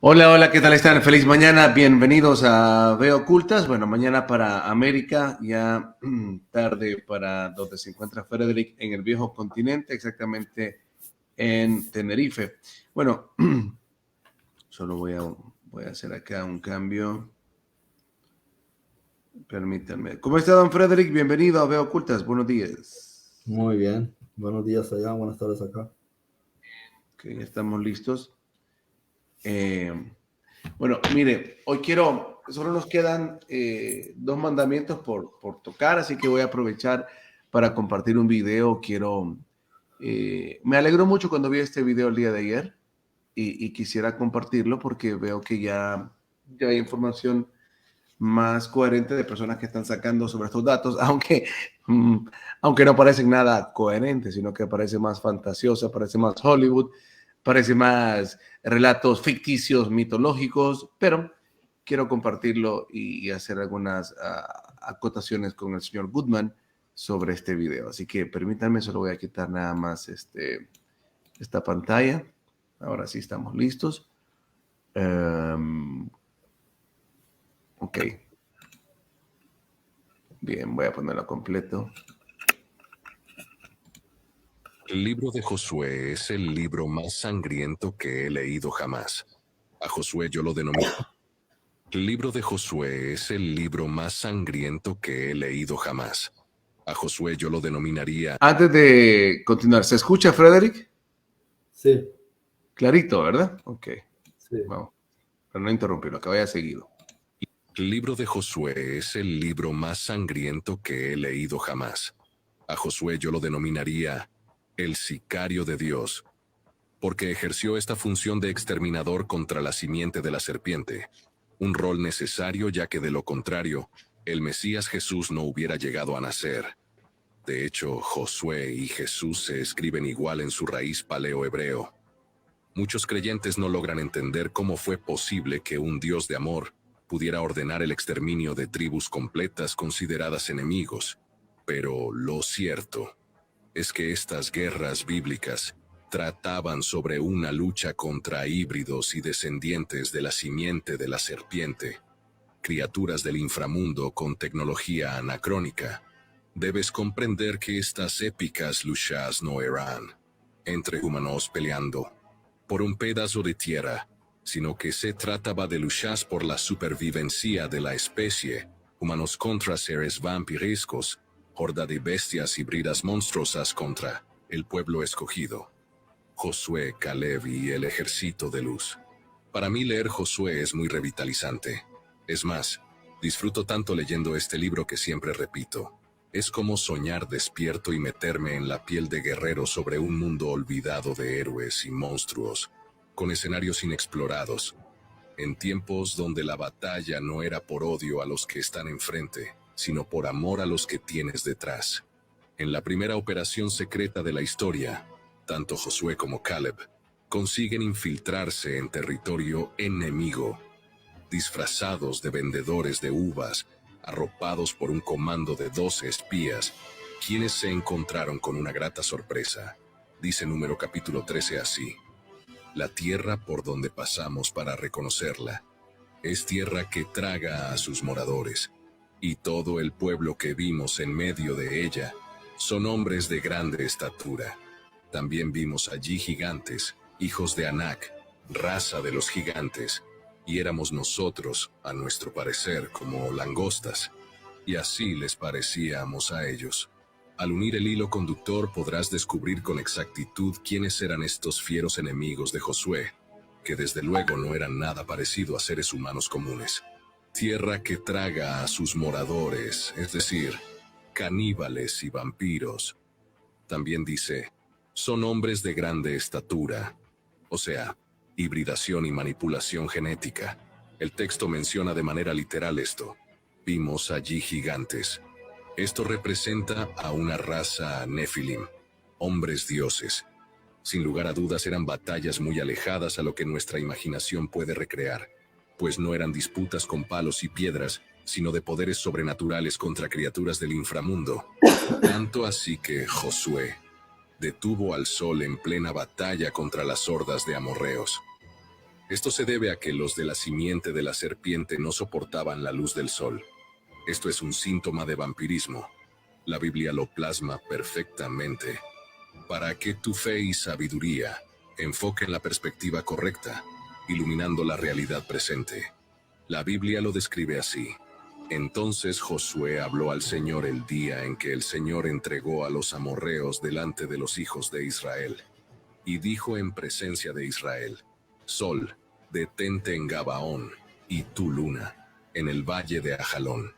Hola, hola, ¿qué tal están? Feliz mañana, bienvenidos a Veo Ocultas. Bueno, mañana para América, ya tarde para donde se encuentra Frederick en el viejo continente, exactamente en Tenerife. Bueno, solo voy a hacer acá un cambio. Permítanme. ¿Cómo está, don Frederick? Bienvenido a Veo Ocultas. Buenos días. Muy bien, buenos días allá, buenas tardes acá. Ok, ya estamos listos. Eh, Bueno, mire, solo nos quedan dos mandamientos por tocar, así que voy a aprovechar para compartir un video. Me alegró mucho cuando vi este video el día de ayer y quisiera compartirlo porque veo que ya hay información más coherente de personas que están sacando sobre estos datos, mm, aunque no parecen nada coherentes, sino que parece más fantasiosa, parece más Hollywood, parece más relatos ficticios, mitológicos, pero quiero compartirlo y hacer algunas acotaciones con el señor Goodman sobre este video. Así que permítanme, solo voy a quitar nada más esta pantalla. Ahora sí estamos listos. Ok. Bien, voy a ponerlo completo. El libro de Josué es el libro más sangriento que he leído jamás. A Josué yo lo denomino. El libro de Josué es el libro más sangriento que he leído jamás. A Josué yo lo denominaría. Antes de continuar, ¿se escucha, Frederick? Sí, Clarito, ¿verdad? Ok. sí. Vamos. Para no interrumpirlo, que vaya seguido. El libro de Josué es el libro más sangriento que he leído jamás. A Josué yo lo denominaría el sicario de Dios, porque ejerció esta función de exterminador contra la simiente de la serpiente, un rol necesario ya que de lo contrario, el Mesías Jesús no hubiera llegado a nacer. De hecho, Josué y Jesús se escriben igual en su raíz paleo-hebreo. Muchos creyentes no logran entender cómo fue posible que un Dios de amor pudiera ordenar el exterminio de tribus completas consideradas enemigos, pero lo cierto es que estas guerras bíblicas trataban sobre una lucha contra híbridos y descendientes de la simiente de la serpiente, criaturas del inframundo con tecnología anacrónica. Debes comprender que estas épicas luchas no eran entre humanos peleando por un pedazo de tierra, sino que se trataba de luchas por la supervivencia de la especie, humanos contra seres vampirescos, horda de bestias híbridas monstruosas contra el pueblo escogido. Josué, Caleb y el ejército de luz. Para mí leer Josué es muy revitalizante. Es más, disfruto tanto leyendo este libro que siempre repito. Es como soñar despierto y meterme en la piel de guerrero sobre un mundo olvidado de héroes y monstruos, con escenarios inexplorados, en tiempos donde la batalla no era por odio a los que están enfrente, sino por amor a los que tienes detrás. En la primera operación secreta de la historia, tanto Josué como Caleb consiguen infiltrarse en territorio enemigo, disfrazados de vendedores de uvas, arropados por un comando de 12 espías, quienes se encontraron con una grata sorpresa. Dice Número capítulo 13 así: la tierra por donde pasamos para reconocerla es tierra que traga a sus moradores, y todo el pueblo que vimos en medio de ella son hombres de grande estatura. También vimos allí gigantes, hijos de Anac, raza de los gigantes, y éramos nosotros, a nuestro parecer, como langostas, y así les parecíamos a ellos. Al unir el hilo conductor podrás descubrir con exactitud quiénes eran estos fieros enemigos de Josué, que desde luego no eran nada parecido a seres humanos comunes. Tierra que traga a sus moradores, es decir, caníbales y vampiros. También dice, son hombres de grande estatura, o sea, hibridación y manipulación genética. El texto menciona de manera literal esto. Vimos allí gigantes. Esto representa a una raza Nephilim, hombres dioses. Sin lugar a dudas eran batallas muy alejadas a lo que nuestra imaginación puede recrear, pues no eran disputas con palos y piedras, sino de poderes sobrenaturales contra criaturas del inframundo. Tanto así que Josué detuvo al sol en plena batalla contra las hordas de amorreos. Esto se debe a que los de la simiente de la serpiente no soportaban la luz del sol. Esto es un síntoma de vampirismo. La Biblia lo plasma perfectamente. Para que tu fe y sabiduría enfoquen la perspectiva correcta, iluminando la realidad presente. La Biblia lo describe así. Entonces Josué habló al Señor el día en que el Señor entregó a los amorreos delante de los hijos de Israel. Y dijo en presencia de Israel: Sol, detente en Gabaón, y tú, luna, en el valle de Ajalón.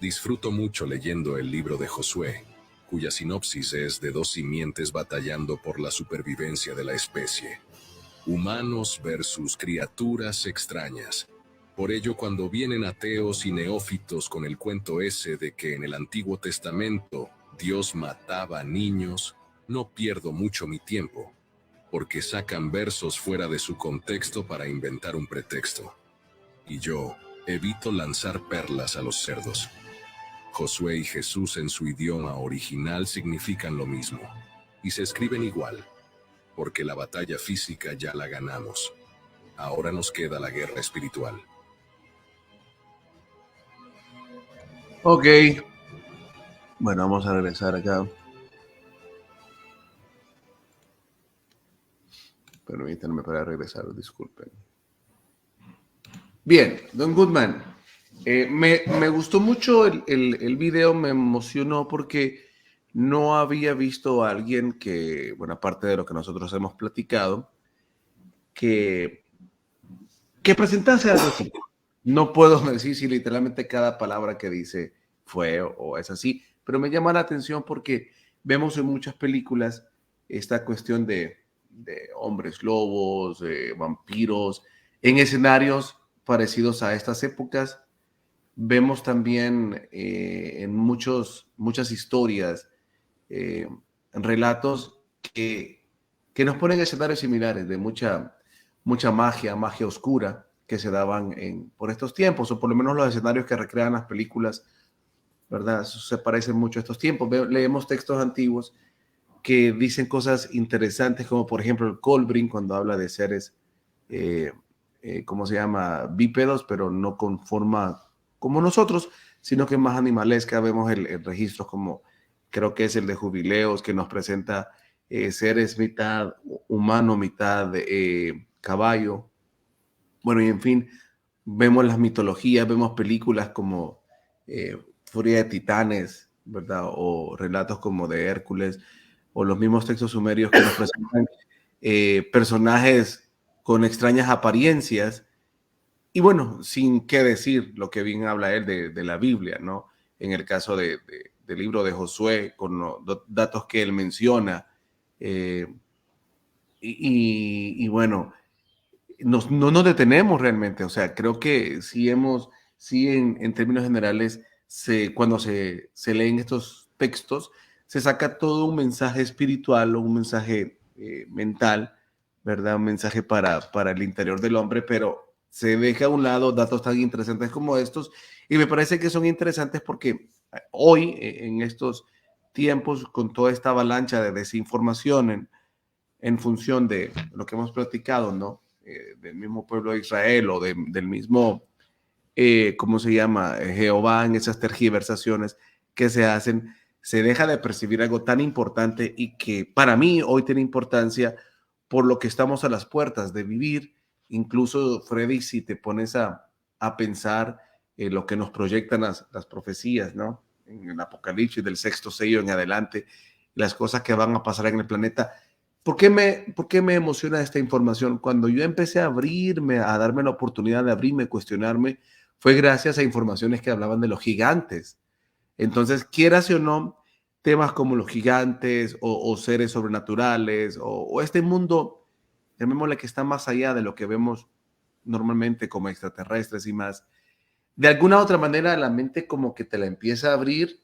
Disfruto mucho leyendo el libro de Josué, cuya sinopsis es de dos simientes batallando por la supervivencia de la especie. Humanos versus criaturas extrañas. Por ello, cuando vienen ateos y neófitos con el cuento ese de que en el Antiguo Testamento Dios mataba niños, no pierdo mucho mi tiempo, porque sacan versos fuera de su contexto para inventar un pretexto. Y yo evito lanzar perlas a los cerdos. Josué y Jesús en su idioma original significan lo mismo, y se escriben igual, porque la batalla física ya la ganamos. Ahora nos queda la guerra espiritual. Ok. Bueno, vamos a regresar acá. Permítanme para regresar, disculpen. Bien, Don Goodman. Me gustó mucho el video, me emocionó porque no había visto a alguien que, bueno, aparte de lo que nosotros hemos platicado, que presentase algo así. No puedo decir si literalmente cada palabra que dice fue o es así, pero me llama la atención porque vemos en muchas películas esta cuestión de hombres lobos, vampiros, en escenarios parecidos a estas épocas. Vemos también en muchas historias, relatos que nos ponen escenarios similares de mucha magia oscura que se daban por estos tiempos, o por lo menos los escenarios que recrean las películas, ¿verdad? Se parecen mucho a estos tiempos. Leemos textos antiguos que dicen cosas interesantes, como por ejemplo el Colbrin, cuando habla de seres, ¿cómo se llama? Bípedos, pero no con forma como nosotros, sino que más animalesca. Vemos el registro como, creo que es el de Jubileos, que nos presenta seres mitad humano, mitad caballo. Bueno, y en fin, vemos las mitologías, vemos películas como Furia de Titanes, ¿verdad? O relatos como de Hércules, o los mismos textos sumerios que nos presentan personajes con extrañas apariencias. Y bueno, sin qué decir lo que bien habla él de la Biblia, ¿no? En el caso del libro de Josué, con los datos que él menciona. Y bueno, no nos detenemos realmente. O sea, creo que sí en términos generales, cuando se leen estos textos, se saca todo un mensaje espiritual o un mensaje mental, ¿verdad? Un mensaje para el interior del hombre, pero se deja a un lado datos tan interesantes como estos, y me parece que son interesantes porque hoy, en estos tiempos, con toda esta avalancha de desinformación en función de lo que hemos platicado, ¿no? Del mismo pueblo de Israel o del mismo, ¿cómo se llama? Jehová, en esas tergiversaciones que se hacen, se deja de percibir algo tan importante y que para mí hoy tiene importancia por lo que estamos a las puertas de vivir. Incluso, Freddy, si te pones a pensar lo que nos proyectan las profecías, ¿no? En el Apocalipsis del sexto sello en adelante, las cosas que van a pasar en el planeta. ¿Por qué me emociona esta información? Cuando yo empecé a abrirme, a darme la oportunidad de abrirme, cuestionarme, fue gracias a informaciones que hablaban de los gigantes. Entonces, quieras o no, temas como los gigantes o seres sobrenaturales o este mundo, llamémosle, que está más allá de lo que vemos normalmente como extraterrestres y más, de alguna u otra manera la mente como que te la empieza a abrir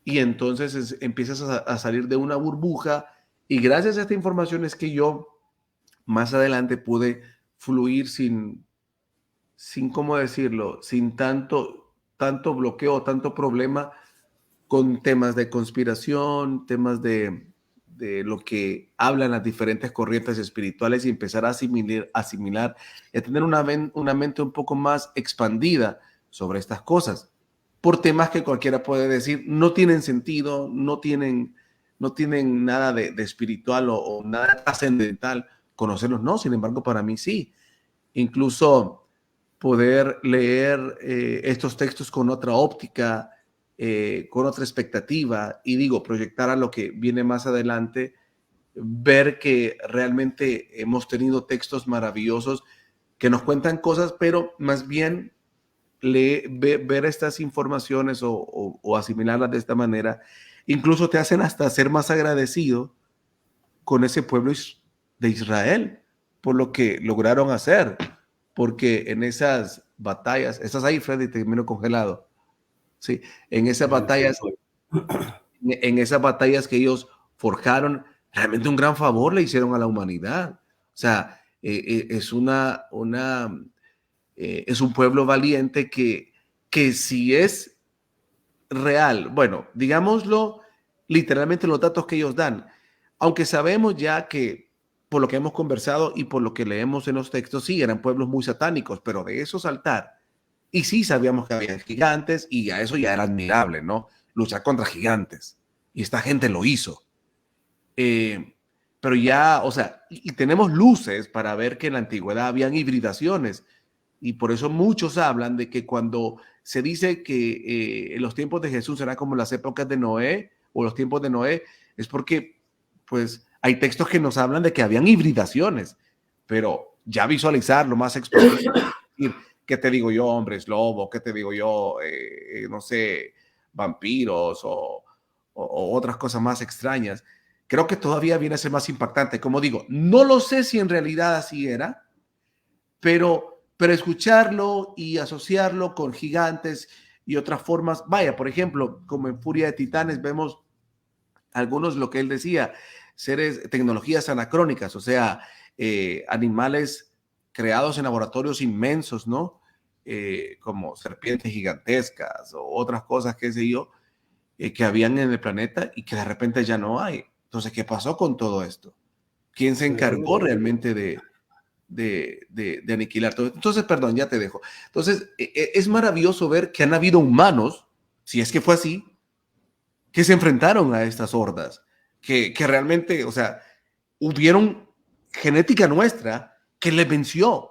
y entonces empiezas a salir de una burbuja, y gracias a esta información es que yo más adelante pude fluir sin ¿cómo decirlo? Sin tanto bloqueo, tanto problema con temas de conspiración, temas de lo que hablan las diferentes corrientes espirituales y empezar a asimilar y a tener una mente un poco más expandida sobre estas cosas, por temas que cualquiera puede decir no tienen sentido, no tienen nada de espiritual o nada trascendental conocerlos, no, sin embargo para mí sí, incluso poder leer estos textos con otra óptica, con otra expectativa y digo, proyectar a lo que viene más adelante, ver que realmente hemos tenido textos maravillosos que nos cuentan cosas, pero más bien ver estas informaciones o asimilarlas de esta manera, incluso te hacen hasta ser más agradecido con ese pueblo de Israel por lo que lograron hacer, porque en esas batallas, estás ahí, Freddy, te termino congelado, sí, en esas batallas que ellos forjaron, realmente un gran favor le hicieron a la humanidad. O sea, es un pueblo valiente que si es real, bueno, digámoslo literalmente los datos que ellos dan, aunque sabemos ya que por lo que hemos conversado y por lo que leemos en los textos, sí, eran pueblos muy satánicos, pero de eso saltar, y sí sabíamos que había gigantes y a eso ya era admirable, ¿no? Luchar contra gigantes. Y esta gente lo hizo. Eh, pero ya, o sea, y tenemos luces para ver que en la antigüedad habían hibridaciones y por eso muchos hablan de que cuando se dice que en los tiempos de Jesús será como las épocas de Noé o los tiempos de Noé, es porque pues hay textos que nos hablan de que habían hibridaciones, pero ya visualizar lo más explosivo, ¿qué te digo yo? Hombres lobo, ¿qué te digo yo? No sé, vampiros o otras cosas más extrañas. Creo que todavía viene a ser más impactante. Como digo, no lo sé si en realidad así era, pero escucharlo y asociarlo con gigantes y otras formas, vaya, por ejemplo, como en Furia de Titanes vemos algunos, lo que él decía, seres, tecnologías anacrónicas, o sea, animales creados en laboratorios inmensos, ¿no? Como serpientes gigantescas o otras cosas, qué sé yo, que habían en el planeta y que de repente ya no hay. Entonces, ¿qué pasó con todo esto? ¿Quién se encargó realmente de aniquilar todo? Entonces, perdón, ya te dejo. Entonces, es maravilloso ver que han habido humanos, si es que fue así, que se enfrentaron a estas hordas, que realmente, o sea, hubieron genética nuestra que les venció.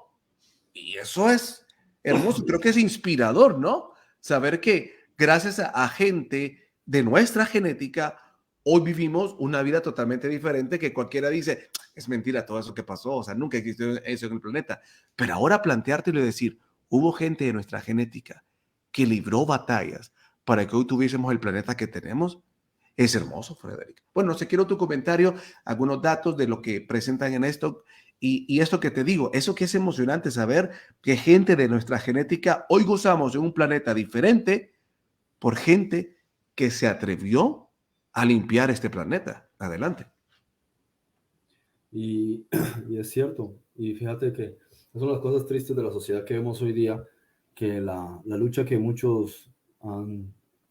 Y eso es hermoso, creo que es inspirador, ¿no? Saber que gracias a gente de nuestra genética, hoy vivimos una vida totalmente diferente que cualquiera dice, es mentira todo eso que pasó, o sea, nunca existió eso en el planeta. Pero ahora planteártelo y decir, hubo gente de nuestra genética que libró batallas para que hoy tuviésemos el planeta que tenemos, es hermoso, Frederick. Bueno, no sé, quiero tu comentario, algunos datos de lo que presentan en esto y esto que te digo, eso que es emocionante saber que gente de nuestra genética hoy gozamos de un planeta diferente por gente que se atrevió a limpiar este planeta. Adelante. Y, y es cierto, y fíjate que es una de las cosas tristes de la sociedad que vemos hoy día, que la lucha que muchos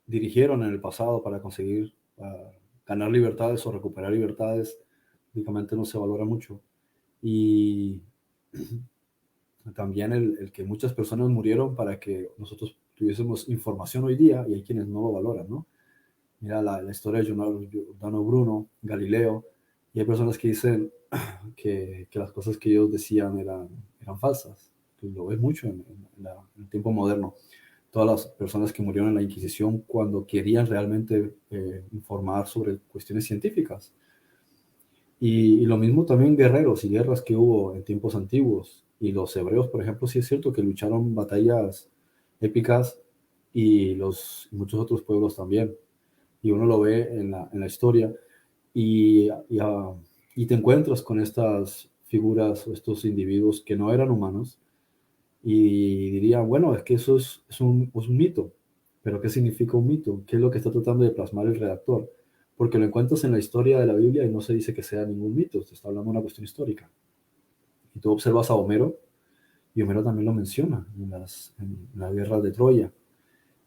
dirigieron en el pasado para conseguir ganar libertades o recuperar libertades, únicamente no se valora mucho. Y también el que muchas personas murieron para que nosotros tuviésemos información hoy día, y hay quienes no lo valoran, ¿no? Mira la historia de Giordano Bruno, Galileo, y hay personas que dicen que las cosas que ellos decían eran falsas. Pues lo ves mucho en el tiempo moderno. Todas las personas que murieron en la Inquisición cuando querían realmente informar sobre cuestiones científicas. Y lo mismo también guerreros y guerras que hubo en tiempos antiguos. Y los hebreos, por ejemplo, sí es cierto que lucharon batallas épicas y muchos otros pueblos también. Y uno lo ve en la historia y te encuentras con estas figuras o estos individuos que no eran humanos y dirían, bueno, es que eso es un mito. Pero ¿qué significa un mito? ¿Qué es lo que está tratando de plasmar el redactor? Porque lo encuentras en la historia de la Biblia y no se dice que sea ningún mito, se está hablando de una cuestión histórica. Y tú observas a Homero, y Homero también lo menciona en la guerra de Troya.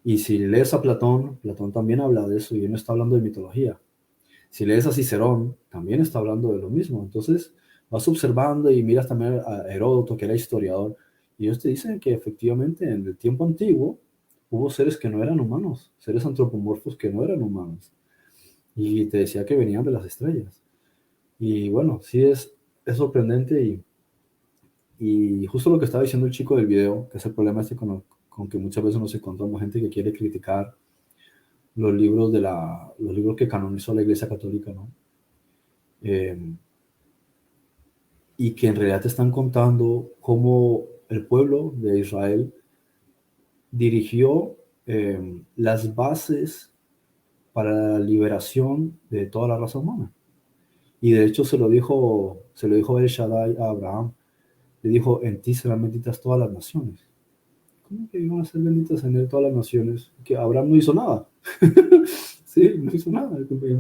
Y si lees a Platón, Platón también habla de eso y él no está hablando de mitología. Si lees a Cicerón, también está hablando de lo mismo. Entonces, vas observando y miras también a Heródoto, que era historiador, y ellos te dicen que efectivamente en el tiempo antiguo hubo seres que no eran humanos, seres antropomorfos que no eran humanos. Y te decía que venían de las estrellas. Y bueno, sí es sorprendente y justo lo que estaba diciendo el chico del video, que es el problema este con que muchas veces nos encontramos gente que quiere criticar los libros que canonizó la Iglesia Católica, ¿no? Y que en realidad te están contando cómo el pueblo de Israel dirigió las bases para la liberación de toda la raza humana. Y de hecho se lo dijo El Shaddai a Abraham. Le dijo, en ti serán benditas todas las naciones. ¿Cómo que iban a ser benditas en él todas las naciones? Que Abraham no hizo nada. Sí, no hizo nada.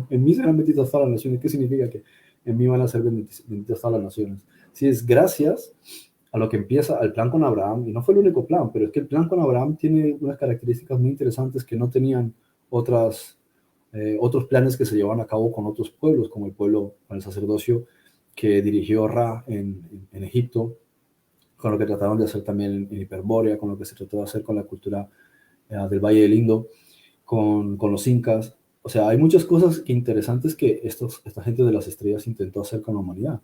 En mí serán benditas todas las naciones. ¿Qué significa que en mí van a ser benditas todas las naciones? Sí, es gracias a lo que empieza el plan con Abraham, y no fue el único plan, pero es que el plan con Abraham tiene unas características muy interesantes que no tenían otros planes que se llevaban a cabo con otros pueblos, como el pueblo con el sacerdocio que dirigió Ra en Egipto, con lo que trataron de hacer también en Hiperbórea, con lo que se trató de hacer con la cultura del Valle del Indo, con los incas. O sea, hay muchas cosas interesantes que esta gente de las estrellas intentó hacer con la humanidad,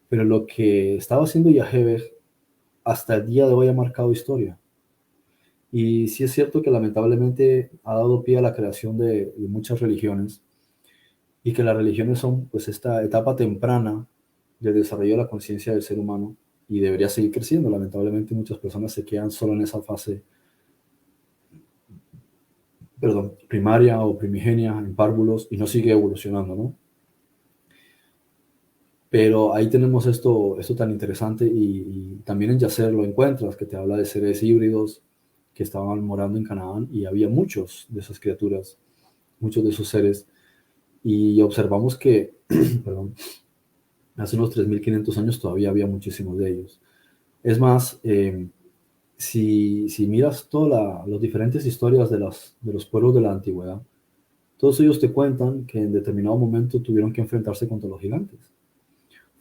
pero lo que estaba haciendo Yahweh hasta el día de hoy ha marcado historia. Y sí es cierto que lamentablemente ha dado pie a la creación de muchas religiones, y que las religiones son pues esta etapa temprana del desarrollo de la conciencia del ser humano, y debería seguir creciendo. Lamentablemente muchas personas se quedan solo en esa fase, primaria o primigenia, en párvulos, y no sigue evolucionando, ¿no? Pero ahí tenemos esto tan interesante, y también en Yacer lo encuentras, que te habla de seres híbridos que estaban morando en Canaán, y había muchos de esas criaturas, muchos de esos seres, y observamos que hace unos 3.500 años todavía había muchísimos de ellos. Es más, si miras todas las diferentes historias de los pueblos de la antigüedad, todos ellos te cuentan que en determinado momento tuvieron que enfrentarse contra los gigantes.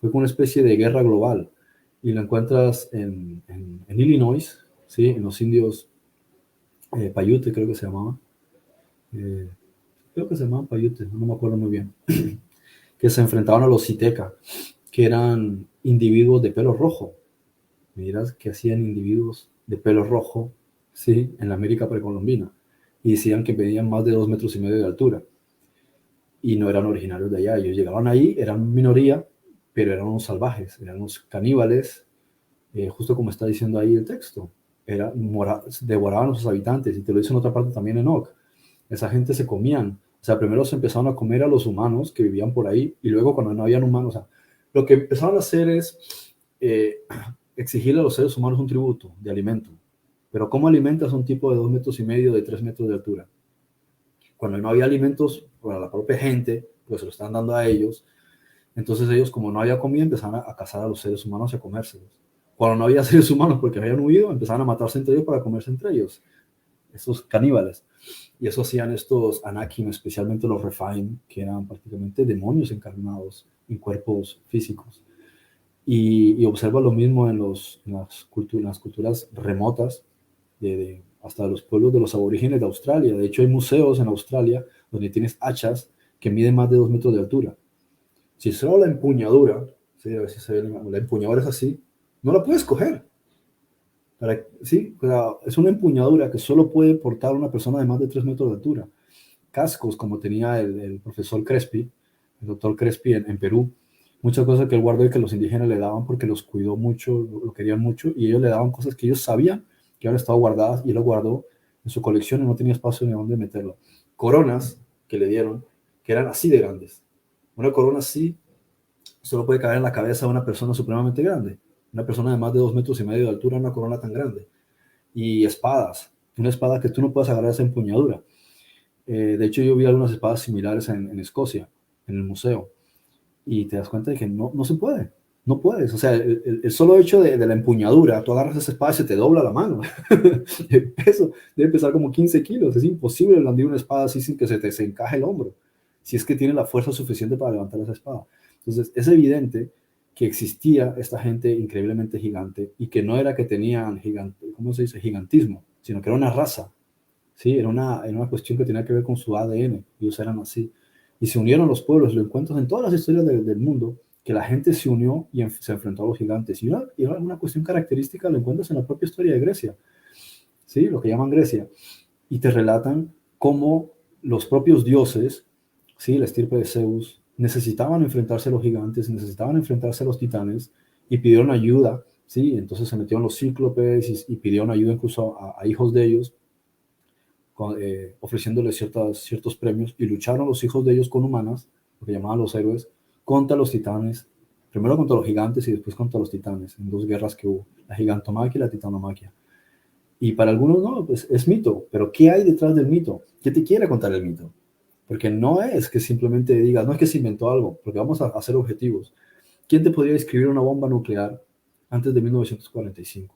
Fue como una especie de guerra global, y lo encuentras en Illinois, ¿sí? En los indios Paiute, creo que se llamaba. Creo que se llamaban Paiute, no me acuerdo muy bien. Que se enfrentaban a los Citeca, que eran individuos de pelo rojo. Miras que hacían individuos de pelo rojo, ¿sí? En la América precolombina. Y decían que medían más de 2,5 metros de altura. Y no eran originarios de allá. Ellos llegaban ahí, eran minoría, pero eran unos salvajes, eran unos caníbales, justo como está diciendo ahí el texto. Devoraban a sus habitantes, y te lo dice en otra parte también Enoch. Esa gente se comían. O sea, primero se empezaron a comer a los humanos que vivían por ahí, y luego cuando no habían humanos, o sea, lo que empezaron a hacer es exigirle a los seres humanos un tributo de alimento. Pero ¿cómo alimentas a un tipo de 2,5 metros, de 3 metros de altura? Cuando no había alimentos para la propia gente, pues se lo están dando a ellos. Entonces ellos, como no había comida, empezaron a cazar a los seres humanos y a comérselos. Cuando no había seres humanos porque habían huido, empezaron a matarse entre ellos para comerse entre ellos. Estos caníbales. Y eso hacían estos Anakim, especialmente los Rephaim, que eran prácticamente demonios encarnados en cuerpos físicos. Y observa lo mismo en las culturas remotas, hasta los pueblos de los aborígenes de Australia. De hecho, hay museos en Australia donde tienes hachas que miden más de 2 metros de altura. Si solo la empuñadura, ¿sí? A ver si se ve, la empuñadura es así, no la puedes coger. ¿Sí? Es una empuñadura que solo puede portar una persona de más de 3 metros de altura. Cascos, como tenía el profesor Crespi, el doctor Crespi en Perú, muchas cosas que él guardó y que los indígenas le daban porque los cuidó mucho, lo querían mucho, y ellos le daban cosas que ellos sabían que habían estado guardadas, y él lo guardó en su colección y no tenía espacio ni dónde meterlo. Coronas que le dieron, que eran así de grandes. Una corona así solo puede caber en la cabeza de una persona supremamente grande. Una persona de más de 2,5 metros de altura, una corona tan grande. Y espadas, una espada que tú no puedes agarrar esa empuñadura. De hecho, yo vi algunas espadas similares en Escocia, en el museo, y te das cuenta de que no se puede. No puedes. O sea, el solo hecho de la empuñadura, tú agarras esa espada y se te dobla la mano. El peso debe pesar como 15 kilos. Es imposible blandir una espada así sin que se te encaje el hombro. si es que tiene la fuerza suficiente para levantar esa espada. Entonces, es evidente que existía esta gente increíblemente gigante y que no era que tenían ¿cómo se dice? Gigantismo, sino que era una raza, ¿sí? Era una cuestión que tenía que ver con su ADN, ellos eran así. Y se unieron los pueblos, lo encuentras en todas las historias del mundo, que la gente se unió y se enfrentó a los gigantes. Y una cuestión característica lo encuentras en la propia historia de Grecia, ¿sí? Lo que llaman Grecia. Y te relatan cómo los propios dioses, ¿sí? La estirpe de Zeus, necesitaban enfrentarse a los gigantes, necesitaban enfrentarse a los titanes y pidieron ayuda, ¿sí? Entonces se metieron los cíclopes y pidieron ayuda incluso a hijos de ellos, ofreciéndoles ciertos premios, y lucharon los hijos de ellos con humanas, lo que llamaban los héroes, contra los titanes, primero contra los gigantes y después contra los titanes, en 2 guerras que hubo, la gigantomaquia y la titanomaquia. Y para algunos no, pues es mito, pero ¿qué hay detrás del mito? ¿Qué te quiere contar el mito? Porque no es que simplemente digas, no es que se inventó algo, porque vamos a hacer objetivos. ¿Quién te podría describir una bomba nuclear antes de 1945?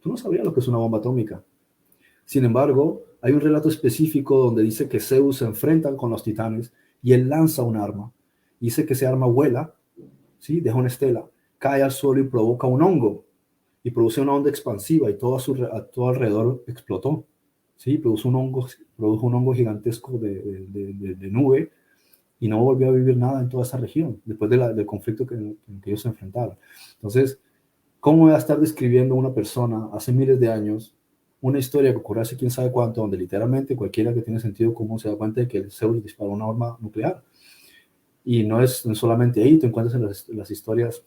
Tú no sabrías lo que es una bomba atómica. Sin embargo, hay un relato específico donde dice que Zeus se enfrenta con los titanes y él lanza un arma. Dice que ese arma vuela, ¿sí? Deja una estela, cae al suelo y provoca un hongo. Y produce una onda expansiva y a todo alrededor explotó. ¿Sí? Produjo un hongo gigantesco de nube y no volvió a vivir nada en toda esa región después del conflicto en que ellos se enfrentaron. Entonces, ¿cómo va a estar describiendo una persona hace miles de años una historia que ocurrió hace quién sabe cuánto, donde literalmente cualquiera que tiene sentido común se da cuenta de que Zeus disparó una arma nuclear? Y no es solamente ahí, tú encuentras en las historias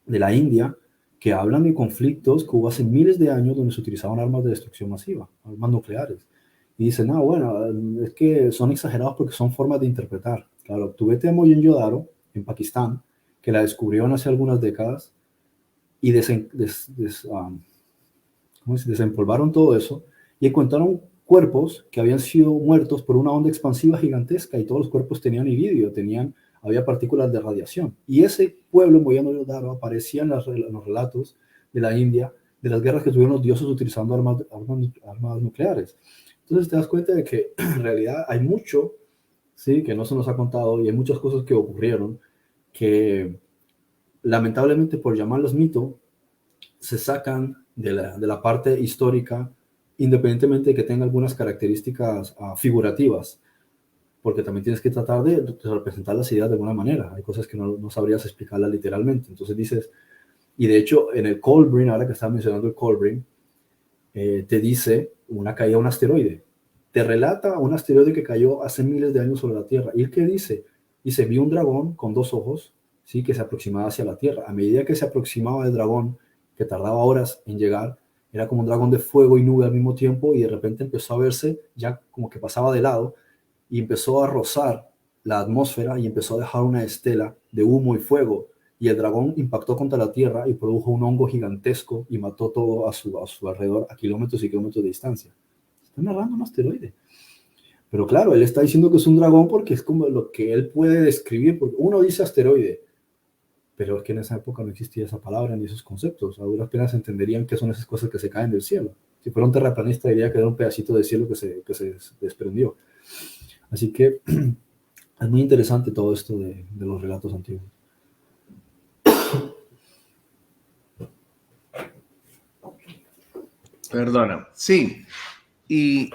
de la India que hablan de conflictos que hubo hace miles de años donde se utilizaban armas de destrucción masiva, armas nucleares. Y dicen, no, bueno, es que son exagerados porque son formas de interpretar. Claro, tú vete a Mohenjo-Daro, en Pakistán, que la descubrieron hace algunas décadas y desempolvaron todo eso y encontraron cuerpos que habían sido muertos por una onda expansiva gigantesca y todos los cuerpos tenían iridio, había partículas de radiación. Y ese pueblo, Mohenjo-Daro, aparecía en los relatos de la India, de las guerras que tuvieron los dioses utilizando armas nucleares. Entonces te das cuenta de que en realidad hay mucho, ¿sí? Que no se nos ha contado, y hay muchas cosas que ocurrieron que lamentablemente, por llamarlos mito, se sacan de la parte histórica, independientemente de que tenga algunas características figurativas, porque también tienes que tratar de representar las ideas de alguna manera. Hay cosas que no sabrías explicarlas literalmente. Entonces dices, y de hecho en el Colbrin, ahora que estaba mencionando el Colbrin, te dice una caída de un asteroide. Te relata un asteroide que cayó hace miles de años sobre la Tierra. ¿Y qué dice? Dice, vi un dragón con 2 ojos, ¿sí? Que se aproximaba hacia la Tierra. A medida que se aproximaba el dragón, que tardaba horas en llegar, era como un dragón de fuego y nube al mismo tiempo, y de repente empezó a verse ya como que pasaba de lado y empezó a rozar la atmósfera y empezó a dejar una estela de humo y fuego, y el dragón impactó contra la Tierra y produjo un hongo gigantesco y mató todo a su alrededor a kilómetros y kilómetros de distancia. Está narrando un asteroide. Pero claro, él está diciendo que es un dragón porque es como lo que él puede describir, porque uno dice asteroide, pero es que en esa época no existía esa palabra ni esos conceptos. A duras penas entenderían qué son esas cosas que se caen del cielo. Si fuera un terraplanista diría que era un pedacito de cielo que se desprendió. Así que es muy interesante todo esto de los relatos antiguos. Perdona. Sí. Y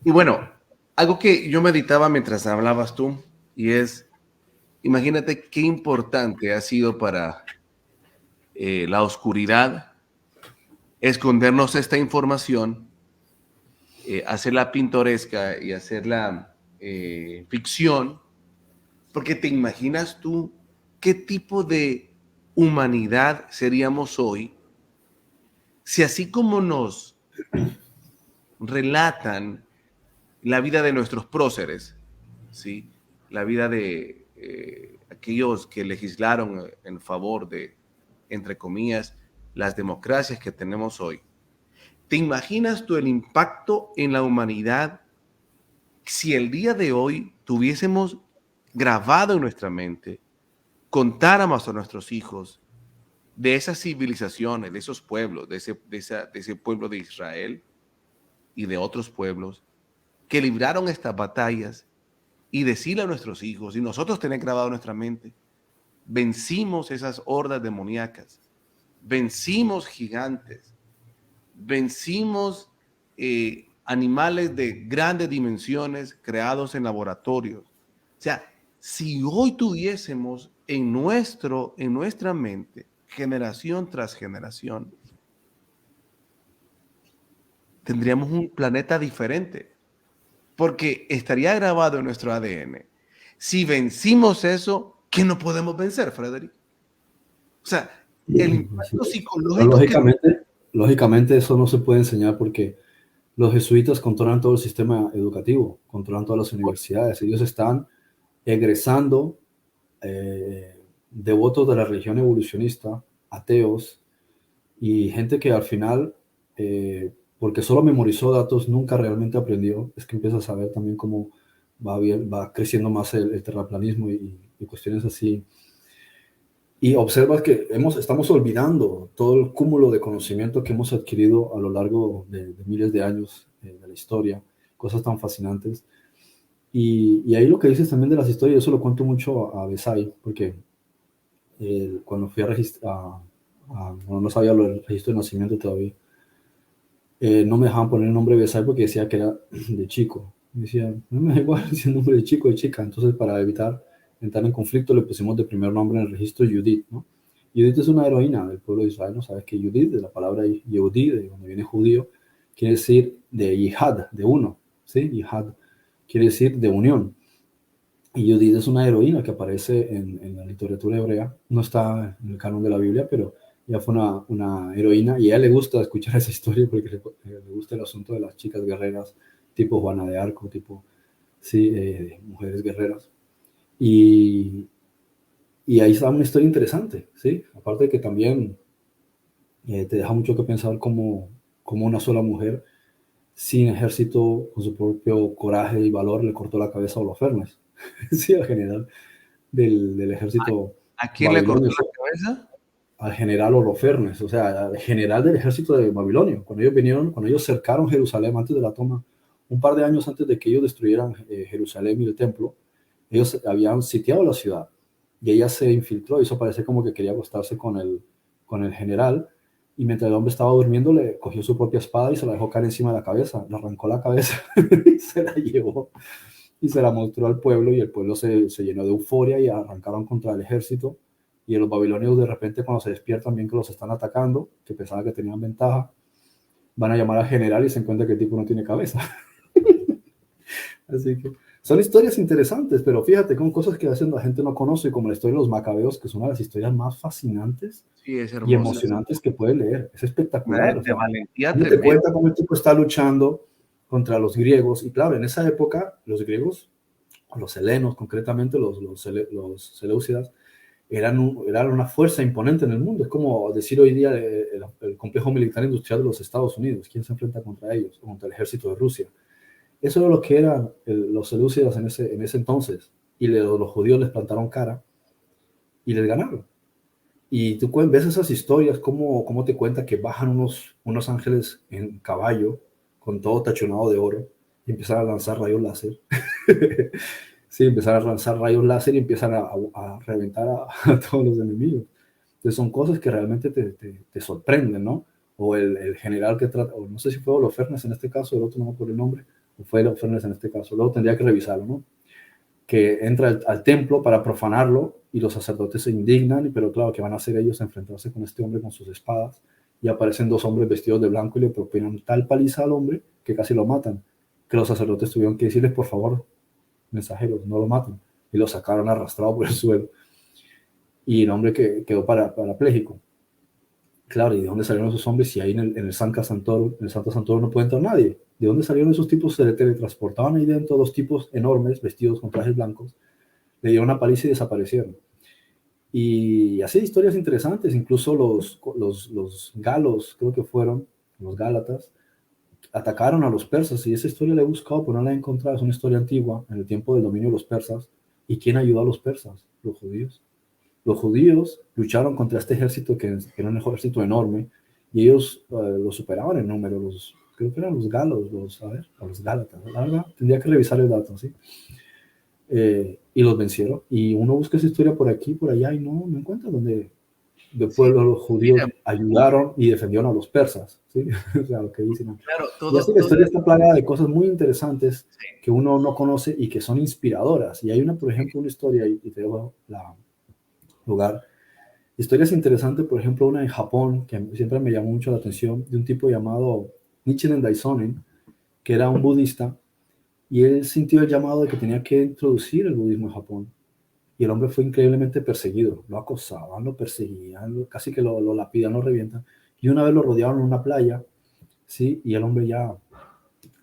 bueno, algo que yo meditaba mientras hablabas tú, y es, imagínate qué importante ha sido para la oscuridad escondernos esta información, hacerla pintoresca y hacerla ficción, porque te imaginas tú qué tipo de humanidad seríamos hoy si, así como nos relatan la vida de nuestros próceres, ¿sí? La vida de aquellos que legislaron en favor de, entre comillas, las democracias que tenemos hoy. ¿Te imaginas tú el impacto en la humanidad si el día de hoy tuviésemos grabado en nuestra mente, contáramos a nuestros hijos de esas civilizaciones, de esos pueblos, de ese pueblo de Israel y de otros pueblos que libraron estas batallas, y decirle a nuestros hijos, y nosotros tener grabado en nuestra mente, vencimos esas hordas demoníacas, vencimos gigantes, vencimos animales de grandes dimensiones creados en laboratorios. O sea, si hoy tuviésemos en nuestra mente, generación tras generación, tendríamos un planeta diferente, porque estaría grabado en nuestro ADN. Si vencimos eso, ¿qué no podemos vencer, Frederick? O sea, el impacto psicológico lógicamente eso no se puede enseñar porque los jesuitas controlan todo el sistema educativo, controlan todas las universidades. Ellos están egresando devotos de la religión evolucionista, ateos, y gente que al final, porque solo memorizó datos, nunca realmente aprendió. Es que empieza a saber también cómo va creciendo más el terraplanismo y cuestiones así. Y observas que estamos olvidando todo el cúmulo de conocimiento que hemos adquirido a lo largo de miles de años de la historia, cosas tan fascinantes. Y ahí lo que dices también de las historias, yo se lo cuento mucho a Besai, porque cuando fui a registrar, no sabía lo del registro de nacimiento todavía, no me dejaban poner el nombre de Besai porque decía que era de chico. Me decía, no me da igual si el nombre de chico o de chica. Entonces, para evitar entrar en conflicto, le pusimos de primer nombre en el registro Judith, ¿no? Judith es una heroína del pueblo de Israel, ¿no? Sabes que Judith, de la palabra Yehudí, de donde viene judío, quiere decir de yihad, de uno, ¿sí? Yihad quiere decir de unión. Y Judith es una heroína que aparece en la literatura hebrea, no está en el canon de la Biblia, pero ella fue una heroína y a ella le gusta escuchar esa historia porque le gusta el asunto de las chicas guerreras, tipo Juana de Arco, tipo, sí, mujeres guerreras. Y ahí está una historia interesante, ¿sí? Aparte de que también te deja mucho que pensar como una sola mujer, sin ejército, con su propio coraje y valor, le cortó la cabeza a Holofernes, sí, al general del ejército ¿A quién le cortó babilonio, la cabeza? al general Holofernes, o sea, al general del ejército de Babilonio. Cuando ellos cercaron Jerusalén antes de la toma, un par de años antes de que ellos destruyeran Jerusalén y el templo, ellos habían sitiado la ciudad y ella se infiltró, hizo parecer como que quería acostarse con el general, y mientras el hombre estaba durmiendo le cogió su propia espada y se la dejó caer encima de la cabeza, le arrancó la cabeza y se la llevó y se la mostró al pueblo, y el pueblo se llenó de euforia y arrancaron contra el ejército. Y los babilonios, de repente, cuando se despiertan bien que los están atacando, que pensaban que tenían ventaja, van a llamar al general y se encuentra que el tipo no tiene cabeza. Así que son historias interesantes, pero fíjate, con cosas que a veces la gente no conoce, como la historia de los macabeos, que es una de las historias más fascinantes Sí, es y emocionantes que puedes leer. Es espectacular. De valentía te tremenda. cuenta cómo el tipo está luchando contra los griegos. Y claro, en esa época, los griegos, los helenos concretamente, los seleucidas, eran una fuerza imponente en el mundo. Es como decir hoy día el complejo militar industrial de los Estados Unidos. ¿Quién se enfrenta contra ellos? Contra el ejército de Rusia. Eso era lo que eran los seleucidas en ese entonces. Y los judíos les plantaron cara y les ganaron. Y tú ves esas historias, cómo te cuenta que bajan unos ángeles en caballo, con todo tachonado de oro, y empiezan a lanzar rayos láser. Sí, empiezan a lanzar rayos láser y empiezan a reventar a todos los enemigos. Entonces son cosas que realmente te sorprenden, ¿no? O el general que trata, o no sé si fue Holofernes en este caso, el otro no me acuerdo el nombre, o fue Holofernes en este caso, luego tendría que revisarlo, ¿no? Que entra al templo para profanarlo y los sacerdotes se indignan, pero claro, que van a hacer ellos? Enfrentarse con este hombre con sus espadas, y aparecen dos hombres vestidos de blanco y le propinan tal paliza al hombre que casi lo matan, que los sacerdotes tuvieron que decirles, por favor, mensajeros, no lo maten, y lo sacaron arrastrado por el suelo, y el hombre quedó parapléjico. Claro, ¿y de dónde salieron esos hombres si ahí en el Santo Santoro no puede entrar nadie? ¿De dónde salieron esos tipos? Se teletransportaban ahí dentro, dos tipos enormes vestidos con trajes blancos, le dieron una paliza y desaparecieron. Y así historias interesantes, incluso los galos, creo que fueron los gálatas, atacaron a los persas, y esa historia la he buscado pero no la he encontrado. Es una historia antigua, en el tiempo del dominio de los persas. ¿Y quién ayudó a los persas? Los judíos. Los judíos lucharon contra este ejército que era un ejército enorme, y ellos lo superaban en número. Creo que eran los galos, los gálatas, la verdad, tendría que revisar el dato, ¿sí? y los vencieron. Y uno busca esa historia por aquí, por allá, y no encuentra donde después los judíos Mira, ayudaron y defendieron a los persas, ¿sí? O sea, lo que dicen. claro, Y así todo, la todo, historia está plagada de cosas muy interesantes sí, que uno no conoce y que son inspiradoras. Y hay una, por ejemplo, una historia, y te dejo la lugar. Historias interesantes, por ejemplo, una en Japón, que siempre me llamó mucho la atención, de un tipo llamado Nichiren Daisonen, que era un budista, y él sintió el llamado de que tenía que introducir el budismo en Japón. Y el hombre fue increíblemente perseguido. Lo acosaban, lo perseguían, casi que lo lapidan, lo revientan. Y una vez lo rodearon en una playa, ¿sí? Y el hombre ya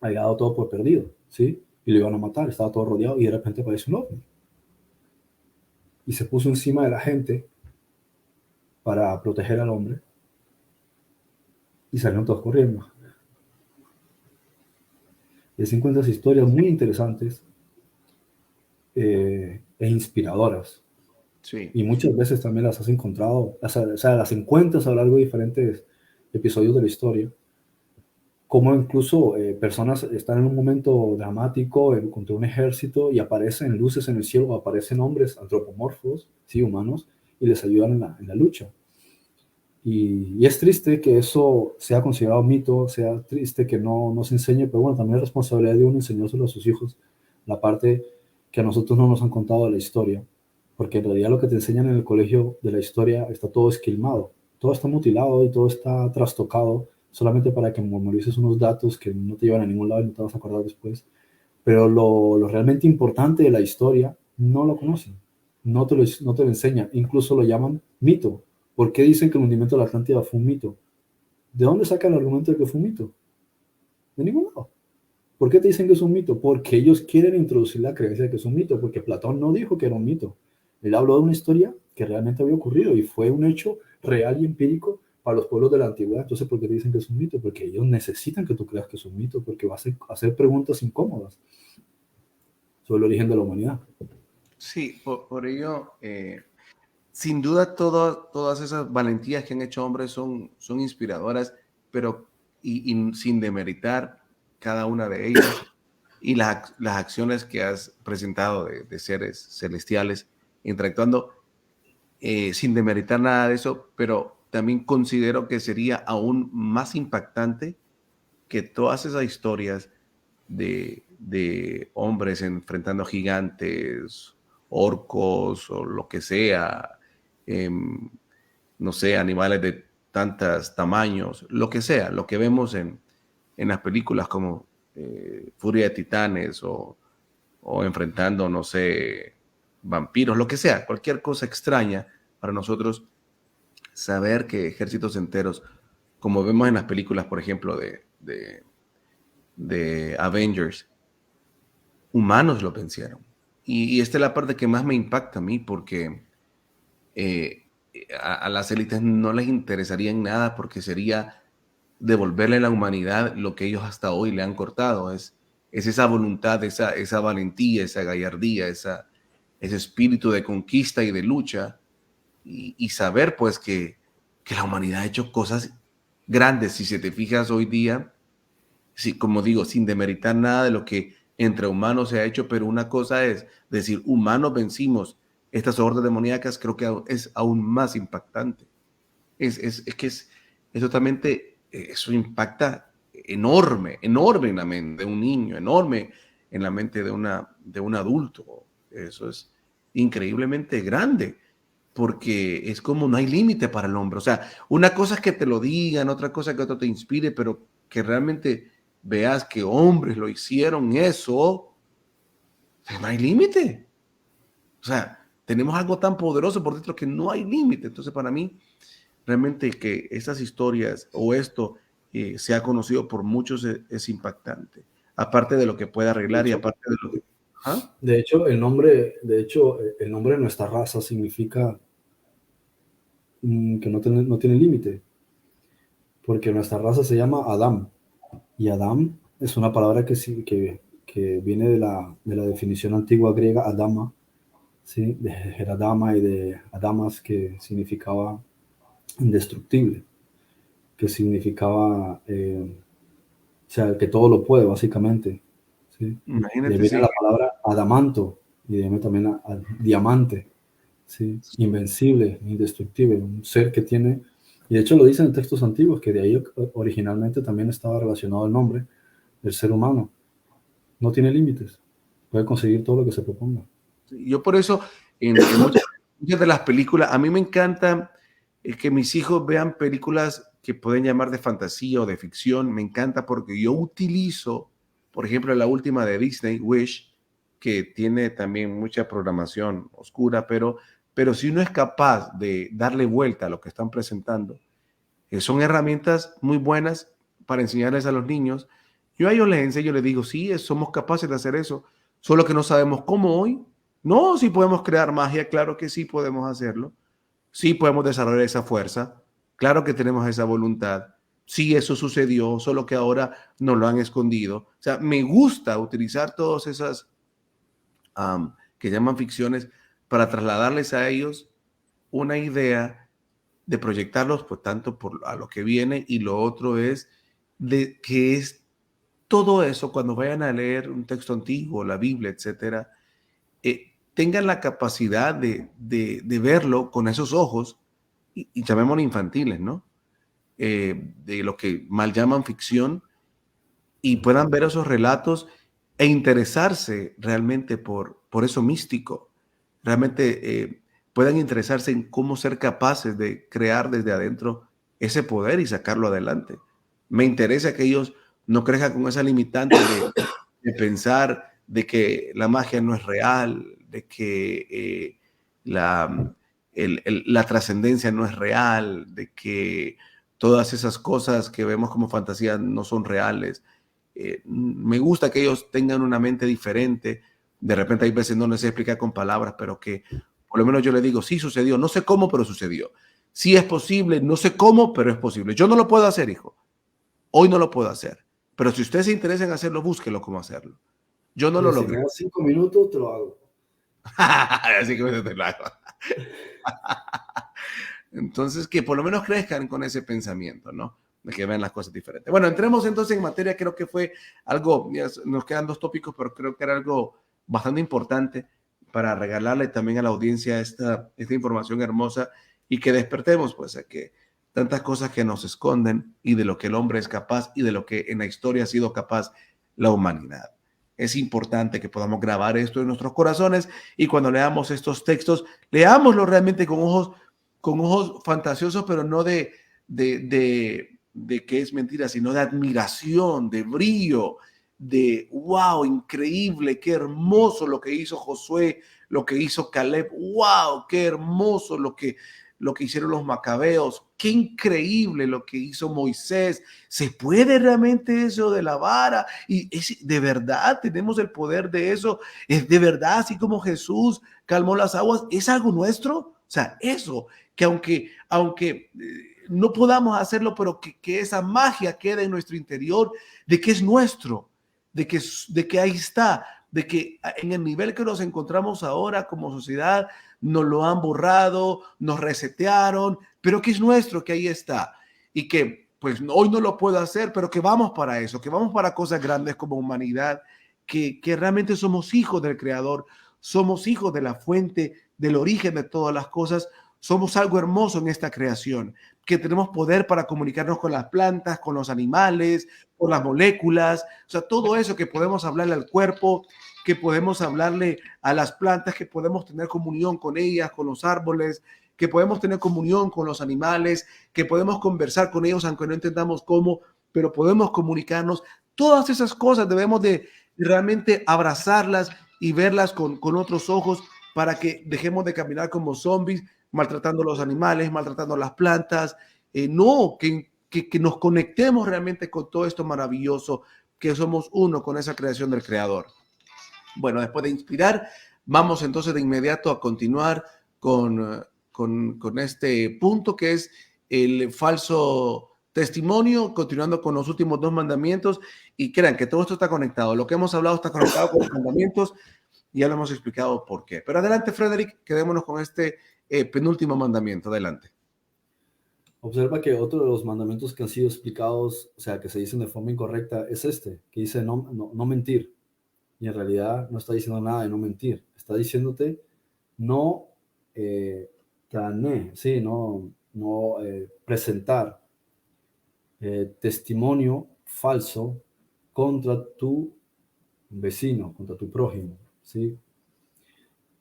había dado todo por perdido, ¿sí? Y lo iban a matar, estaba todo rodeado y de repente aparece un ovni. Y se puso encima de la gente para proteger al hombre y salieron todos corriendo. Y así encuentras historias muy interesantes e inspiradoras. sí, Y muchas veces también las has encontrado, o sea, las encuentras a lo largo de diferentes episodios de la historia. Como incluso personas están en un momento dramático contra un ejército y aparecen luces en el cielo, aparecen hombres antropomorfos, sí, humanos, y les ayudan en la lucha. Y es triste que eso sea considerado mito, sea triste que no se enseñe, pero bueno, también es responsabilidad de uno enseñárselo a sus hijos, la parte que a nosotros no nos han contado de la historia, porque en realidad lo que te enseñan en el colegio de la historia está todo esquilmado, todo está mutilado y todo está trastocado, solamente para que memorices unos datos que no te llevan a ningún lado y no te vas a acordar después, pero lo realmente importante de la historia no lo conocen, no te lo enseñan, incluso lo llaman mito. ¿Por qué dicen que el hundimiento de la Atlántida fue un mito? ¿De dónde sacan el argumento de que fue un mito? De ningún lado. ¿Por qué te dicen que es un mito? Porque ellos quieren introducir la creencia de que es un mito, porque Platón no dijo que era un mito. Él habló de una historia que realmente había ocurrido y fue un hecho real y empírico para los pueblos de la antigüedad. Entonces, ¿por qué te dicen que es un mito? Porque ellos necesitan que tú creas que es un mito, porque va a hacer preguntas incómodas sobre el origen de la humanidad. sí, por ello, sin duda todas esas valentías que han hecho hombres son inspiradoras, pero y sin demeritar cada una de ellas y las acciones que has presentado de seres celestiales interactuando, sin demeritar nada de eso, pero también considero que sería aún más impactante que todas esas historias de hombres enfrentando gigantes, orcos o lo que sea, em, no sé, animales de tantos tamaños, lo que sea, lo que vemos en las películas como Furia de Titanes o enfrentando, no sé, vampiros, lo que sea, cualquier cosa extraña para nosotros, saber que ejércitos enteros, como vemos en las películas, por ejemplo, de Avengers, humanos lo vencieron. Y esta es la parte que más me impacta a mí, porque eh, a las élites no les interesaría en nada, porque sería devolverle a la humanidad lo que ellos hasta hoy le han cortado. Es esa voluntad, esa valentía, esa gallardía, ese espíritu de conquista y de lucha, y saber pues que la humanidad ha hecho cosas grandes. Si se te fijas hoy día, sí, como digo, sin demeritar nada de lo que entre humanos se ha hecho, pero una cosa es decir, humanos vencimos estas hordas demoníacas, creo que es aún más impactante. Es que es totalmente, eso impacta enorme en la mente de un niño, enorme en la mente de un adulto. Eso es increíblemente grande, porque es como no hay límite para el hombre. O sea, una cosa es que te lo digan, otra cosa es que otro te inspire, pero que realmente veas que hombres lo hicieron eso, no hay límite. O sea, tenemos algo tan poderoso por dentro que no hay límite. Entonces, para mí, realmente que estas historias o esto sea conocido por muchos es impactante. Aparte de lo que puede De arreglar y hecho, aparte de lo que... ¿Ah? el nombre de nuestra raza significa que no tiene límite, porque nuestra raza se llama Adam, y Adam es una palabra que viene de la definición antigua griega Adama, ¿sí? De Heradama y de Adamas, que significaba indestructible, que significaba, o sea, que todo lo puede, básicamente, ¿sí? De ahí Imagínate, viene sí. la palabra adamanto, y dime también al diamante, ¿sí? Invencible, indestructible, un ser que tiene, y de hecho lo dicen en textos antiguos, que de ahí originalmente también estaba relacionado el nombre del ser humano. No tiene límites, puede conseguir todo lo que se proponga. Yo por eso, en muchas de las películas, a mí me encanta que mis hijos vean películas que pueden llamar de fantasía o de ficción. Me encanta porque yo utilizo, por ejemplo, la última de Disney, Wish, que tiene también mucha programación oscura, pero si uno es capaz de darle vuelta a lo que están presentando, son herramientas muy buenas para enseñarles a los niños. Yo a ellos les enseño, les digo, sí, somos capaces de hacer eso, solo que no sabemos cómo hoy. No, si podemos crear magia, claro que sí podemos hacerlo. Sí podemos desarrollar esa fuerza, claro que tenemos esa voluntad. Sí, eso sucedió, solo que ahora nos lo han escondido. O sea, me gusta utilizar todas esas que llaman ficciones para trasladarles a ellos una idea de proyectarlos, pues tanto por a lo que viene y lo otro es de que es todo eso cuando vayan a leer un texto antiguo, la Biblia, etcétera, tengan la capacidad de verlo con esos ojos y llamémoslo infantiles, ¿no? De lo que mal llaman ficción y puedan ver esos relatos e interesarse realmente por eso místico, realmente puedan interesarse en cómo ser capaces de crear desde adentro ese poder y sacarlo adelante. Me interesa que ellos no crezcan con esa limitante de pensar de que la magia no es real, de que la, la trascendencia no es real, de que todas esas cosas que vemos como fantasía no son reales. Me gusta que ellos tengan una mente diferente. De repente hay veces no les sé explicar con palabras, pero que por lo menos yo les digo, sí sucedió, no sé cómo, pero sucedió. Sí es posible, no sé cómo, pero es posible. Yo no lo puedo hacer, hijo. Hoy no lo puedo hacer. Pero si usted se interesa en hacerlo, búsquelo cómo hacerlo. Yo no lo Si logré. me das 5 minutos, te lo hago. Así que me te lo hago. Entonces, que por lo menos crezcan con ese pensamiento, ¿no? De que vean las cosas diferentes. Bueno, entremos entonces en materia. Creo que fue algo, ya nos quedan 2 tópicos, pero creo que era algo bastante importante para regalarle también a la audiencia esta información hermosa y que despertemos, pues, a que tantas cosas que nos esconden y de lo que el hombre es capaz y de lo que en la historia ha sido capaz la humanidad. Es importante que podamos grabar esto en nuestros corazones y cuando leamos estos textos, leámoslo realmente con ojos fantasiosos, pero no de que es mentira, sino de admiración, de brillo, de wow, increíble, qué hermoso lo que hizo Josué, lo que hizo Caleb, wow, qué hermoso lo que hicieron los macabeos, qué increíble lo que hizo Moisés. ¿Se puede realmente eso de la vara? Y de verdad tenemos el poder de eso. Es de verdad, así como Jesús calmó las aguas, ¿es algo nuestro? O sea, eso, que aunque no podamos hacerlo, pero que esa magia quede en nuestro interior, de que es nuestro, de que ahí está, de que en el nivel que nos encontramos ahora como sociedad, nos lo han borrado, nos resetearon, pero que es nuestro, que ahí está. Y que pues hoy no lo puedo hacer, pero que vamos para eso, que vamos para cosas grandes como humanidad, que realmente somos hijos del Creador, somos hijos de la fuente, del origen de todas las cosas, somos algo hermoso en esta creación, que tenemos poder para comunicarnos con las plantas, con los animales, con las moléculas, o sea, todo eso que podemos hablarle al cuerpo, que podemos hablarle a las plantas, que podemos tener comunión con ellas, con los árboles, que podemos tener comunión con los animales, que podemos conversar con ellos aunque no entendamos cómo, pero podemos comunicarnos. Todas esas cosas debemos de realmente abrazarlas y verlas con otros ojos para que dejemos de caminar como zombies, maltratando a los animales, maltratando a las plantas. No, que nos conectemos realmente con todo esto maravilloso, que somos uno con esa creación del Creador. Bueno, después de inspirar, vamos entonces de inmediato a continuar con este punto que es el falso testimonio, continuando con los últimos 2 mandamientos. Y crean que todo esto está conectado. Lo que hemos hablado está conectado con los mandamientos y ya lo hemos explicado por qué. Pero adelante, Frederick, quedémonos con este penúltimo mandamiento. Adelante. Observa que otro de los mandamientos que han sido explicados, o sea, que se dicen de forma incorrecta, es este, que dice no mentir. y en realidad no está diciendo nada de no mentir. Está diciéndote no sí, no presentar testimonio falso contra tu vecino, contra tu prójimo, ¿sí?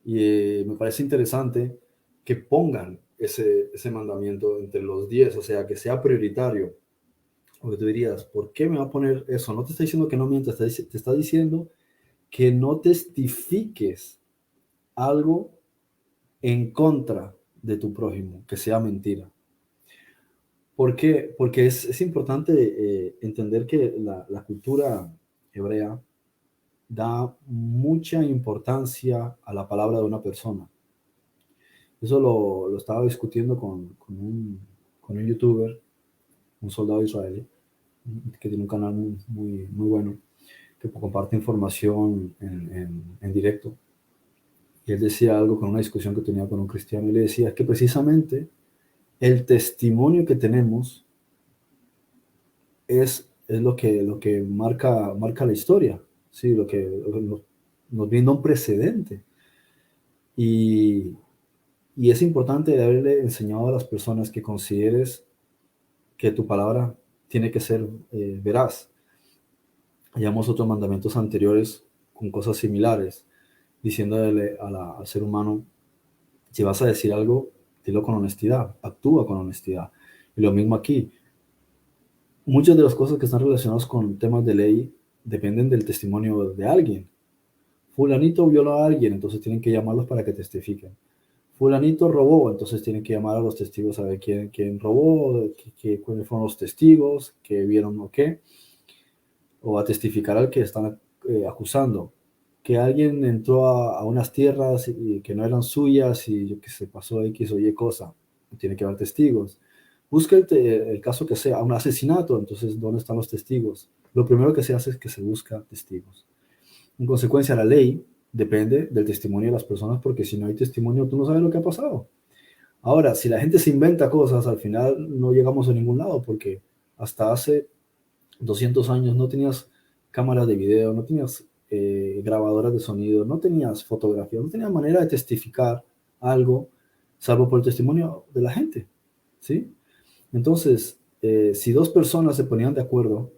Y me parece interesante que pongan ese mandamiento entre los 10, o sea, que sea prioritario. Porque tú dirías, ¿por qué me va a poner eso? No te está diciendo que no mientas, te está diciendo que no testifiques algo en contra de tu prójimo, que sea mentira. ¿Por qué? Porque es importante entender que la cultura hebrea da mucha importancia a la palabra de una persona. Eso lo estaba discutiendo con un youtuber, un soldado israelí, que tiene un canal muy bueno, que comparte información en directo. Y él decía algo con una discusión que tenía con un cristiano, y le decía que precisamente el testimonio que tenemos es lo que marca la historia, ¿sí? Lo que nos brinda un precedente. Y, y es importante haberle enseñado a las personas que consideres que tu palabra tiene que ser veraz. Hayamos otros mandamientos anteriores con cosas similares, diciéndole al ser humano, si vas a decir algo, dilo con honestidad, actúa con honestidad. Y lo mismo aquí. Muchas de las cosas que están relacionadas con temas de ley dependen del testimonio de alguien. Fulanito violó a alguien, entonces tienen que llamarlos para que testifiquen. Fulanito robó, entonces tienen que llamar a los testigos a ver quién robó, cuáles fueron los testigos, qué vieron o qué, o a testificar al que están acusando. Que alguien entró a unas tierras y que no eran suyas y yo que se pasó X o Y cosa, tiene que haber testigos. Busca el caso que sea un asesinato, entonces ¿dónde están los testigos? Lo primero que se hace es que se busca testigos. En consecuencia, la ley depende del testimonio de las personas, porque si no hay testimonio, tú no sabes lo que ha pasado. Ahora, si la gente se inventa cosas, al final no llegamos a ningún lado, porque hasta hace 200 años no tenías cámaras de video, no tenías grabadoras de sonido, no tenías fotografía, no tenías manera de testificar algo, salvo por el testimonio de la gente, ¿sí? Entonces, si dos personas se ponían de acuerdo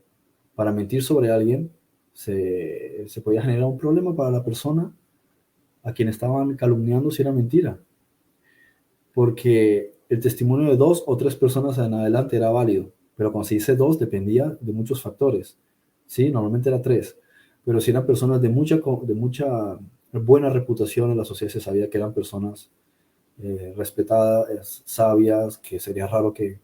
para mentir sobre alguien, se podía generar un problema para la persona a quien estaban calumniando si era mentira. Porque el testimonio de 2 o 3 personas en adelante era válido, pero cuando se dice 2 dependía de muchos factores, ¿sí? Normalmente era 3, pero si eran personas de mucha buena reputación en la sociedad, se sabía que eran personas respetadas, sabias, que sería raro que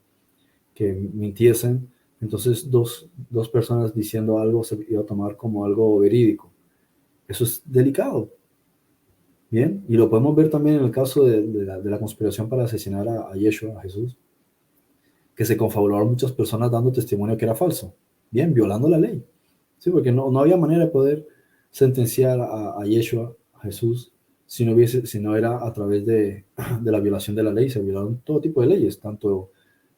mintiesen. Entonces dos personas diciendo algo se iba a tomar como algo verídico. Eso es delicado. Bien, y lo podemos ver también en el caso de la conspiración para asesinar a Yeshua, a Jesús, que se confabularon muchas personas dando testimonio que era falso. Bien, violando la ley. Sí, porque no había manera de poder sentenciar a Yeshua, a Jesús, si no era a través de la violación de la ley. Se violaron todo tipo de leyes, tanto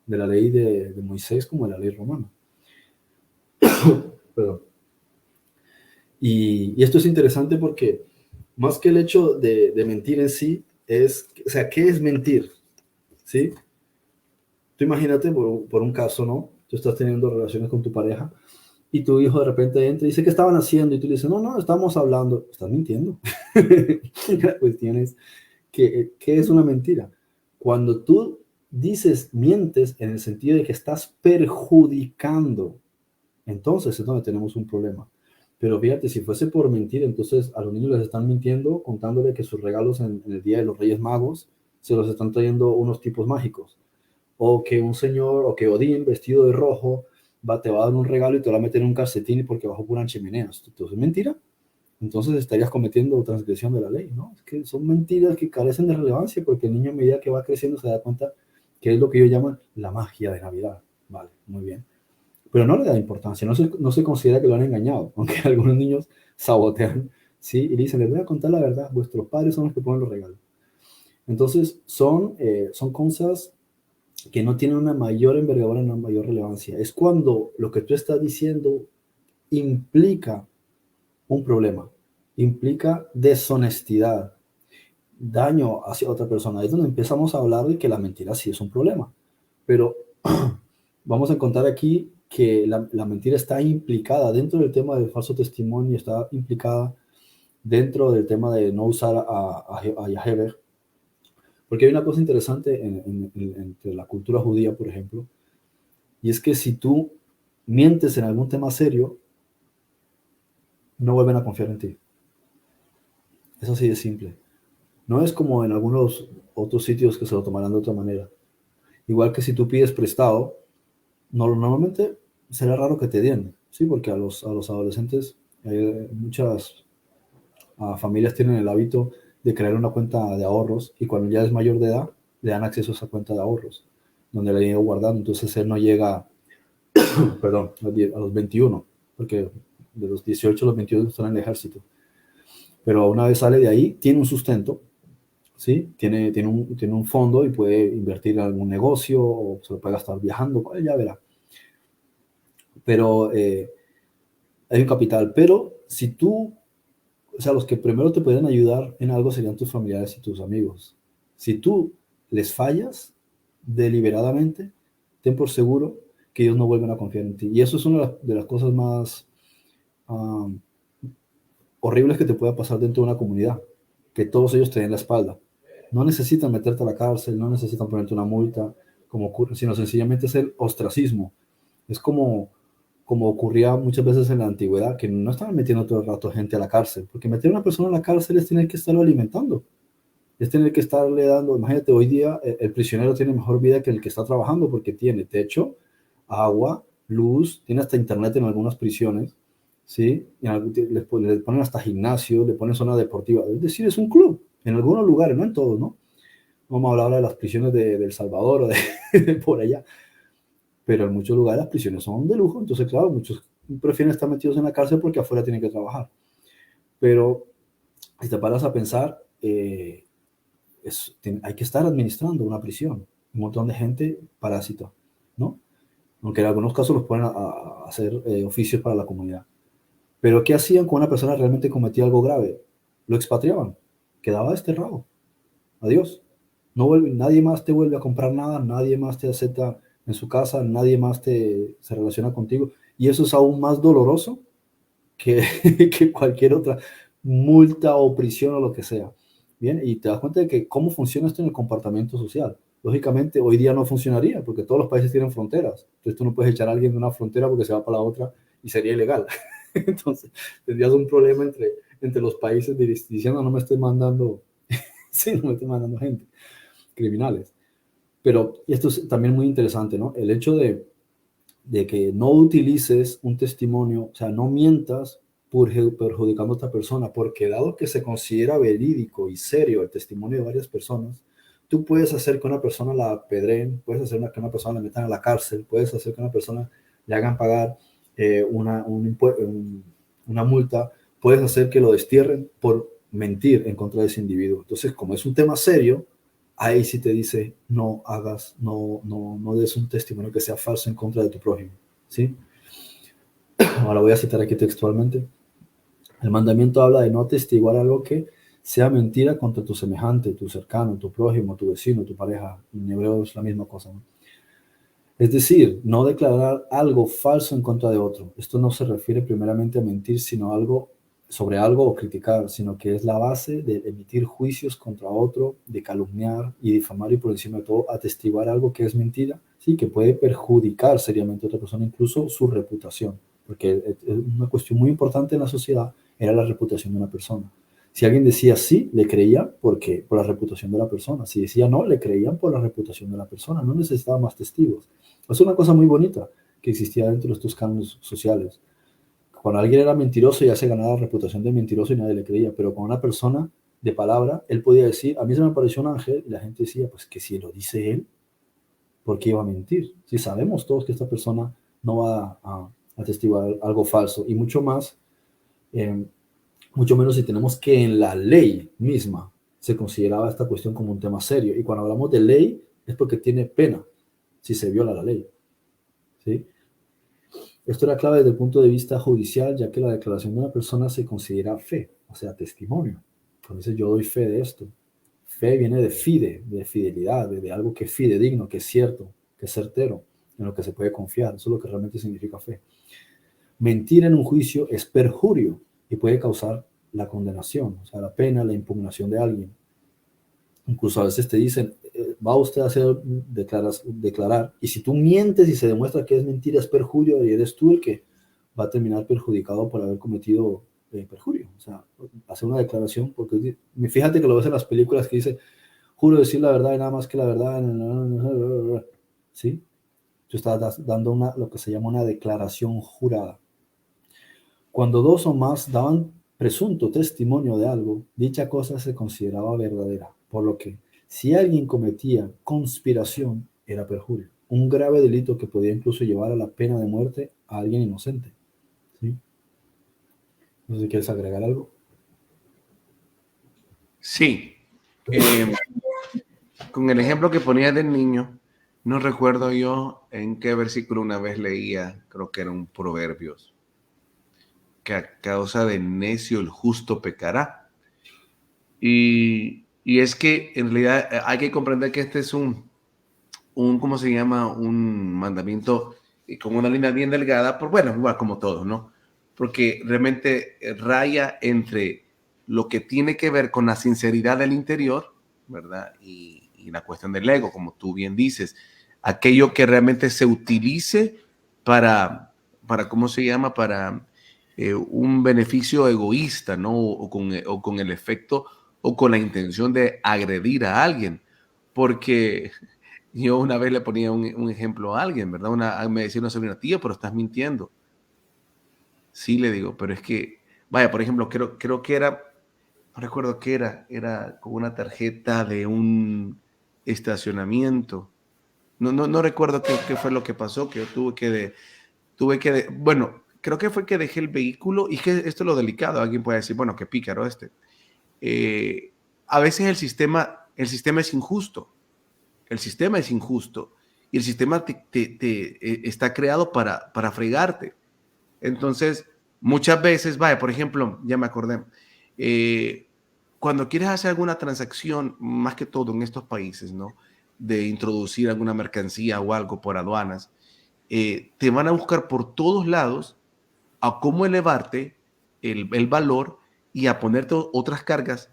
de la ley de Moisés como de la ley romana. Perdón. Y esto es interesante porque más que el hecho de mentir en sí, o sea, ¿qué es mentir? ¿Sí? Tú imagínate por un caso, ¿no? Tú estás teniendo relaciones con tu pareja y tu hijo de repente entra y dice, ¿qué estaban haciendo? Y tú le dices, no, estamos hablando. Estás mintiendo. La cuestión es, ¿qué es una mentira? Cuando tú mientes en el sentido de que estás perjudicando, entonces es donde tenemos un problema. Pero fíjate, si fuese por mentir, entonces a los niños les están mintiendo, contándole que sus regalos en el Día de los Reyes Magos se los están trayendo unos tipos mágicos. O que un señor, o que Odín, vestido de rojo, te va a dar un regalo y te va a meter en un calcetín porque bajó por una chimenea. Entonces es mentira. Entonces estarías cometiendo transgresión de la ley, ¿no? Es que son mentiras que carecen de relevancia porque el niño a medida que va creciendo se da cuenta que es lo que ellos llaman la magia de Navidad. Vale, muy bien. Pero no le da importancia, no se considera que lo han engañado, aunque algunos niños sabotean, ¿sí? Y dicen, les voy a contar la verdad, vuestros padres son los que ponen los regalos. Entonces, son cosas que no tienen una mayor envergadura, una mayor relevancia. Es cuando lo que tú estás diciendo implica un problema. implica deshonestidad, daño hacia otra persona. Ahí es donde empezamos a hablar de que la mentira sí es un problema. Pero vamos a encontrar aquí que la mentira está implicada dentro del tema del falso testimonio, está implicada dentro del tema de no usar a Yahweh. Porque hay una cosa interesante entre la cultura judía, por ejemplo, y es que si tú mientes en algún tema serio, no vuelven a confiar en ti. Es así de simple. No es como en algunos otros sitios que se lo tomarán de otra manera. Igual que si tú pides prestado, normalmente será raro que te den, ¿sí? Porque a los adolescentes, muchas familias tienen el hábito de crear una cuenta de ahorros y cuando ya es mayor de edad, le dan acceso a esa cuenta de ahorros, donde le han ido guardando. Entonces él no llega, perdón, a los 21, porque de los 18 a los 21 están en el ejército. Pero una vez sale de ahí, tiene un sustento, ¿sí? Tiene un fondo y puede invertir en algún negocio o se lo puede gastar viajando, pues ya verá. Pero hay un capital. Pero si tú, o sea, los que primero te pueden ayudar en algo serían tus familiares y tus amigos. Si tú les fallas deliberadamente, ten por seguro que ellos no vuelven a confiar en ti. Y eso es una de las cosas más horribles que te pueda pasar dentro de una comunidad, que todos ellos te den la espalda. No necesitan meterte a la cárcel, no necesitan ponerte una multa, como ocurre, sino sencillamente es el ostracismo. Es como ocurría muchas veces en la antigüedad, que no estaban metiendo todo el rato gente a la cárcel, porque meter a una persona a la cárcel es tener que estarlo alimentando, es tener que estarle dando, imagínate, hoy día el prisionero tiene mejor vida que el que está trabajando, porque tiene techo, agua, luz, tiene hasta internet en algunas prisiones, ¿sí? Y le ponen hasta gimnasio, le ponen zona deportiva, es decir, es un club, en algunos lugares, no en todos, ¿no? Vamos a hablar ahora de las prisiones de El Salvador o de por allá, pero en muchos lugares las prisiones son de lujo, entonces claro, muchos prefieren estar metidos en la cárcel porque afuera tienen que trabajar. Pero si te paras a pensar, hay que estar administrando una prisión, un montón de gente parásita, ¿no? Aunque en algunos casos los ponen a hacer oficios para la comunidad. Pero ¿qué hacían cuando una persona realmente cometía algo grave? Lo expatriaban, quedaba desterrado. Adiós. No vuelve, nadie más te vuelve a comprar nada, nadie más te acepta en su casa, nadie más se relaciona contigo. Y eso es aún más doloroso que, que cualquier otra multa o prisión o lo que sea. Bien, y te das cuenta de que cómo funciona esto en el comportamiento social. Lógicamente, hoy día no funcionaría porque todos los países tienen fronteras. Entonces, tú no puedes echar a alguien de una frontera porque se va para la otra y sería ilegal. Entonces, tendrías un problema entre los países diciendo no me estés mandando, sí, no me estés mandando gente, criminales. Pero esto es también muy interesante, ¿no? El hecho de que no utilices un testimonio, o sea, no mientas perjudicando a otra persona, porque dado que se considera verídico y serio el testimonio de varias personas, tú puedes hacer que una persona la apedreen, puedes hacer que una persona la metan a la cárcel, puedes hacer que una persona le hagan pagar una multa, puedes hacer que lo destierren por mentir en contra de ese individuo. Entonces, como es un tema serio, ahí sí te dice, no des un testimonio que sea falso en contra de tu prójimo, ¿sí? Ahora voy a citar aquí textualmente. El mandamiento habla de no atestiguar algo que sea mentira contra tu semejante, tu cercano, tu prójimo, tu vecino, tu pareja. En hebreo es la misma cosa, ¿no? Es decir, no declarar algo falso en contra de otro. Esto no se refiere primeramente a mentir, sino sobre algo o criticar, sino que es la base de emitir juicios contra otro, de calumniar y difamar y por encima de todo atestiguar algo que es mentira, sí, que puede perjudicar seriamente a otra persona, incluso su reputación, porque es una cuestión muy importante en la sociedad, era la reputación de una persona. Si alguien decía sí, le creían por la reputación de la persona. Si decía no, le creían por la reputación de la persona. No necesitaba más testigos. Es una cosa muy bonita que existía dentro de estos cánones sociales. Cuando alguien era mentiroso ya se ganaba la reputación de mentiroso y nadie le creía, pero con una persona de palabra, él podía decir, a mí se me apareció un ángel, y la gente decía, pues que si lo dice él, ¿por qué iba a mentir? Si sabemos todos que esta persona no va a atestiguar algo falso, y mucho más, mucho menos si tenemos que en la ley misma se consideraba esta cuestión como un tema serio, y cuando hablamos de ley es porque tiene pena si se viola la ley, ¿sí? Esto era clave desde el punto de vista judicial, ya que la declaración de una persona se considera fe, o sea, testimonio. Cuando dice yo doy fe de esto, fe viene de fide, de fidelidad, de algo que es fidedigno, que es cierto, que es certero, en lo que se puede confiar. Eso es lo que realmente significa fe. Mentir en un juicio es perjurio y puede causar la condenación, o sea, la pena, la impugnación de alguien. Incluso a veces te dicen, va usted a hacer declarar, y si tú mientes y se demuestra que es mentira, es perjurio, y eres tú el que va a terminar perjudicado por haber cometido perjurio. O sea, hacer una declaración, porque fíjate que lo ves en las películas que dice, juro decir la verdad y nada más que la verdad, ¿sí? Tú estás dando lo que se llama una declaración jurada. Cuando dos o más daban presunto testimonio de algo, dicha cosa se consideraba verdadera, por lo que si alguien cometía conspiración, era perjurio, un grave delito que podía incluso llevar a la pena de muerte a alguien inocente. ¿Sí? No sé si quieres agregar algo. Sí. Con el ejemplo que ponías del niño, no recuerdo yo en qué versículo una vez leía, creo que era un Proverbios, que a causa de necio el justo pecará. Y es que en realidad hay que comprender que este es ¿cómo se llama? Un mandamiento con una línea bien delgada, bueno, igual como todos, ¿no? Porque realmente raya entre lo que tiene que ver con la sinceridad del interior, ¿verdad? Y la cuestión del ego, como tú bien dices, aquello que realmente se utilice para ¿cómo se llama? Para un beneficio egoísta, ¿no? O con el efecto o con la intención de agredir a alguien. Porque yo una vez le ponía un ejemplo a alguien, ¿verdad? Me decía una sobrina, tío, pero estás mintiendo. Sí, le digo, pero es que, vaya, por ejemplo, creo que era, no recuerdo qué era con una tarjeta de un estacionamiento. No recuerdo qué fue lo que pasó, que yo bueno, creo que fue que dejé el vehículo, y que esto es lo delicado, alguien puede decir, bueno, qué pícaro este. A veces el sistema es injusto. El sistema es injusto y el sistema está creado para fregarte. Entonces, muchas veces, vaya, por ejemplo, ya me acordé, cuando quieres hacer alguna transacción, más que todo en estos países, ¿no? De introducir alguna mercancía o algo por aduanas, te van a buscar por todos lados a cómo elevarte el valor y a ponerte otras cargas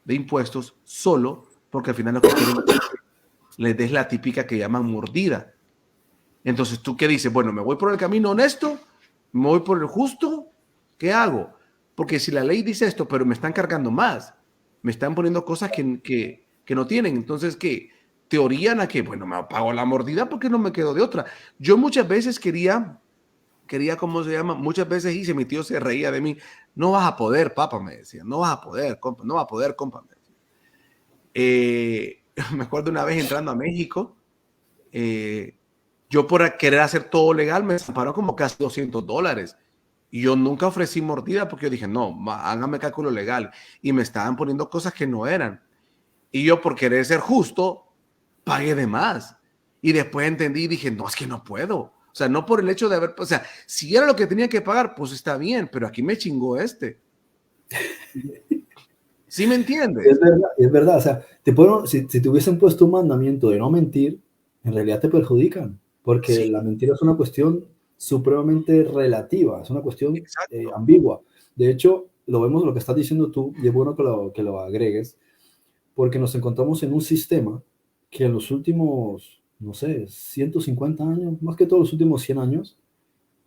de impuestos solo porque al final lo que quieren les des la típica que llaman mordida. Entonces, ¿tú qué dices? Bueno, ¿me voy por el camino honesto? ¿Me voy por el justo? ¿Qué hago? Porque si la ley dice esto, pero me están cargando más, me están poniendo cosas que no tienen, entonces, ¿qué? Te orían a que, bueno, me pago la mordida porque no me quedo de otra. Yo muchas veces quería, ¿cómo se llama? Muchas veces hice, mi tío se reía de mí, no vas a poder, papá, me decía, no vas a poder, compa, no vas a poder, compa. Me acuerdo una vez entrando a México, yo por querer hacer todo legal me separaron como casi $200. Y yo nunca ofrecí mordida porque yo dije, no, hágame cálculo legal. Y me estaban poniendo cosas que no eran. Y yo por querer ser justo, pagué de más. Y después entendí y dije, no, es que no puedo. O sea, no por el hecho de haber, o sea, si era lo que tenía que pagar, pues está bien, pero aquí me chingó este. ¿Sí me entiendes? Es verdad. O sea, si te hubiesen puesto un mandamiento de no mentir, en realidad te perjudican, porque Sí, la mentira es una cuestión supremamente relativa, es una cuestión exacto. ambigua. De hecho, lo vemos lo que estás diciendo tú, y es bueno que lo agregues, porque nos encontramos en un sistema que en los últimos, no sé, 150 años, más que todos los últimos 100 años,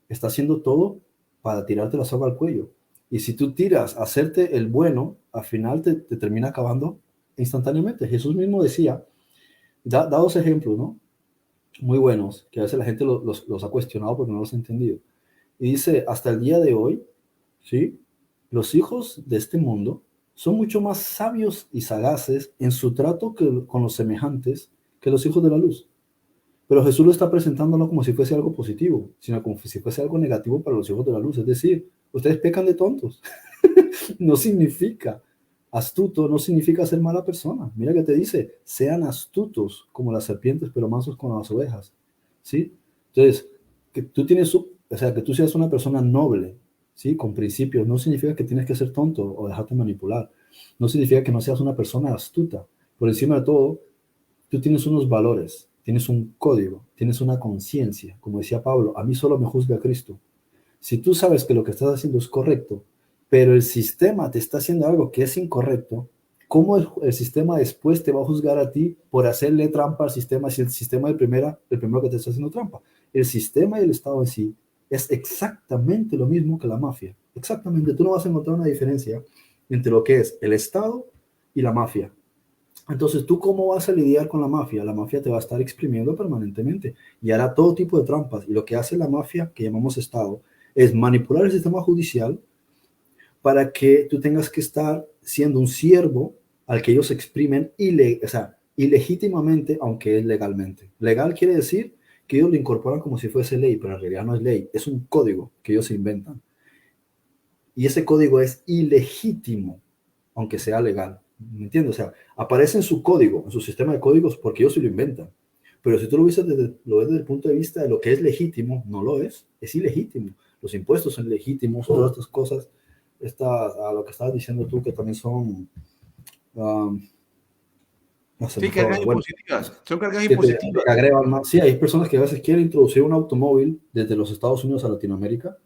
está haciendo todo para tirarte la soga al cuello. Y si tú tiras a hacerte el bueno, al final te termina acabando instantáneamente. Jesús mismo decía, da dos ejemplos, ¿no? Muy buenos, que a veces la gente los ha cuestionado porque no los ha entendido. Y dice, hasta el día de hoy, ¿sí? Los hijos de este mundo son mucho más sabios y sagaces en su trato con los semejantes que los hijos de la luz. Pero Jesús lo está presentando no como si fuese algo positivo, sino como si fuese algo negativo para los hijos de la luz. Es decir, ustedes pecan de tontos. No significa astuto, no significa ser mala persona. Mira que te dice, sean astutos como las serpientes, pero mansos como las ovejas. ¿Sí? Entonces, que tú seas una persona noble, ¿sí? Con principios. No significa que tienes que ser tonto o dejarte manipular. No significa que no seas una persona astuta. Por encima de todo, tú tienes unos valores, tienes un código, tienes una conciencia. Como decía Pablo, a mí solo me juzga Cristo. Si tú sabes que lo que estás haciendo es correcto, pero el sistema te está haciendo algo que es incorrecto, ¿cómo el sistema después te va a juzgar a ti por hacerle trampa al sistema si el sistema el primero que te está haciendo trampa? El sistema y el Estado en sí es exactamente lo mismo que la mafia. Exactamente, tú no vas a encontrar una diferencia entre lo que es el Estado y la mafia. Entonces, ¿tú cómo vas a lidiar con la mafia? La mafia te va a estar exprimiendo permanentemente y hará todo tipo de trampas. Y lo que hace la mafia, que llamamos Estado, es manipular el sistema judicial para que tú tengas que estar siendo un siervo al que ellos exprimen ilegítimamente, aunque es legalmente. Legal quiere decir que ellos lo incorporan como si fuese ley, pero en realidad no es ley, es un código que ellos inventan. Y ese código es ilegítimo, aunque sea legal. ¿Me entiendes? O sea, aparece en su código, en su sistema de códigos, porque ellos se lo inventan. Pero si tú lo ves desde el punto de vista de lo que es legítimo, no lo es ilegítimo. Los impuestos son legítimos, todas estas cosas, a lo que estabas diciendo tú, que también son... no sé, Sí, cargas impositivas. Son cargas que impositivas. te agregan más. Sí, hay personas que a veces quieren introducir un automóvil desde los Estados Unidos a Latinoamérica,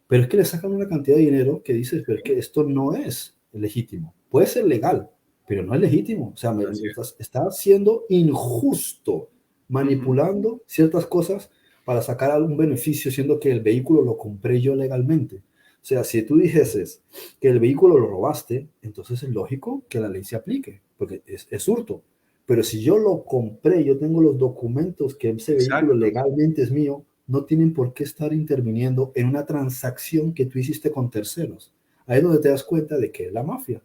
pero es que le sacan una cantidad de dinero que dices, pero es que esto no es legítimo. Puede ser legal, pero no es legítimo. O sea, está siendo injusto, manipulando ciertas cosas para sacar algún beneficio, siendo que el vehículo lo compré yo legalmente. O sea, si tú dijeses que el vehículo lo robaste, entonces es lógico que la ley se aplique, porque es hurto. Pero si yo lo compré, yo tengo los documentos que ese vehículo legalmente es mío, no tienen por qué estar interviniendo en una transacción que tú hiciste con terceros. Ahí es donde te das cuenta de que es la mafia.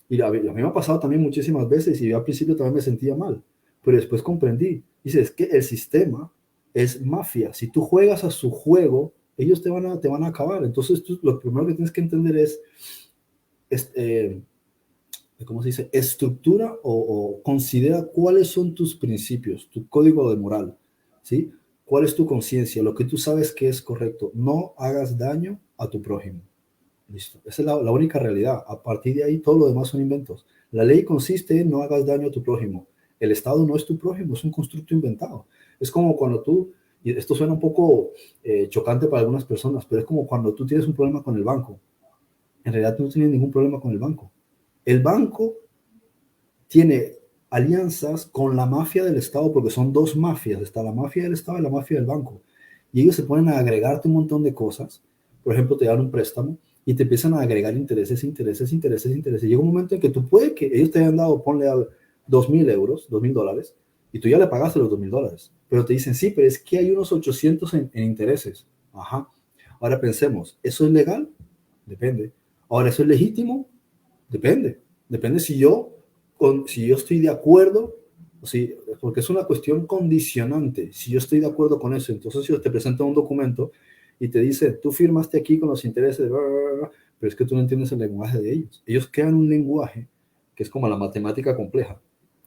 Y a mí me ha pasado también muchísimas veces y yo al principio también me sentía mal, pero después comprendí. Dices que el sistema es mafia. Si tú juegas a su juego, ellos te van a acabar. Entonces tú, lo primero que tienes que entender es ¿cómo se dice? Estructura o considera cuáles son tus principios, tu código de moral, ¿sí? ¿Cuál es tu conciencia? Lo que tú sabes que es correcto. No hagas daño a tu prójimo. Listo. Esa es la única realidad. A partir de ahí, todo lo demás son inventos. La ley consiste en no hagas daño a tu prójimo. El Estado no es tu prójimo, es un constructo inventado. Es como cuando tú, y esto suena un poco chocante para algunas personas, pero es como cuando tú tienes un problema con el banco. En realidad tú no tienes ningún problema con el banco. El banco tiene alianzas con la mafia del Estado, porque son dos mafias, está la mafia del Estado y la mafia del banco. Y ellos se ponen a agregarte un montón de cosas. Por ejemplo, te dan un préstamo y te empiezan a agregar intereses. Llega un momento en que tú puedes que ellos te hayan dado, ponle a 2.000 euros, $2.000, y tú ya le pagaste los $2.000. Pero te dicen, sí, pero es que hay unos 800 en intereses. Ajá. Ahora pensemos, ¿eso es legal? Depende. Ahora, ¿eso es legítimo? Depende. Depende si yo estoy de acuerdo, porque es una cuestión condicionante. Si yo estoy de acuerdo con eso, entonces si yo te presento un documento y te dice, tú firmaste aquí con los intereses, pero es que tú no entiendes el lenguaje de ellos. Ellos crean un lenguaje que es como la matemática compleja,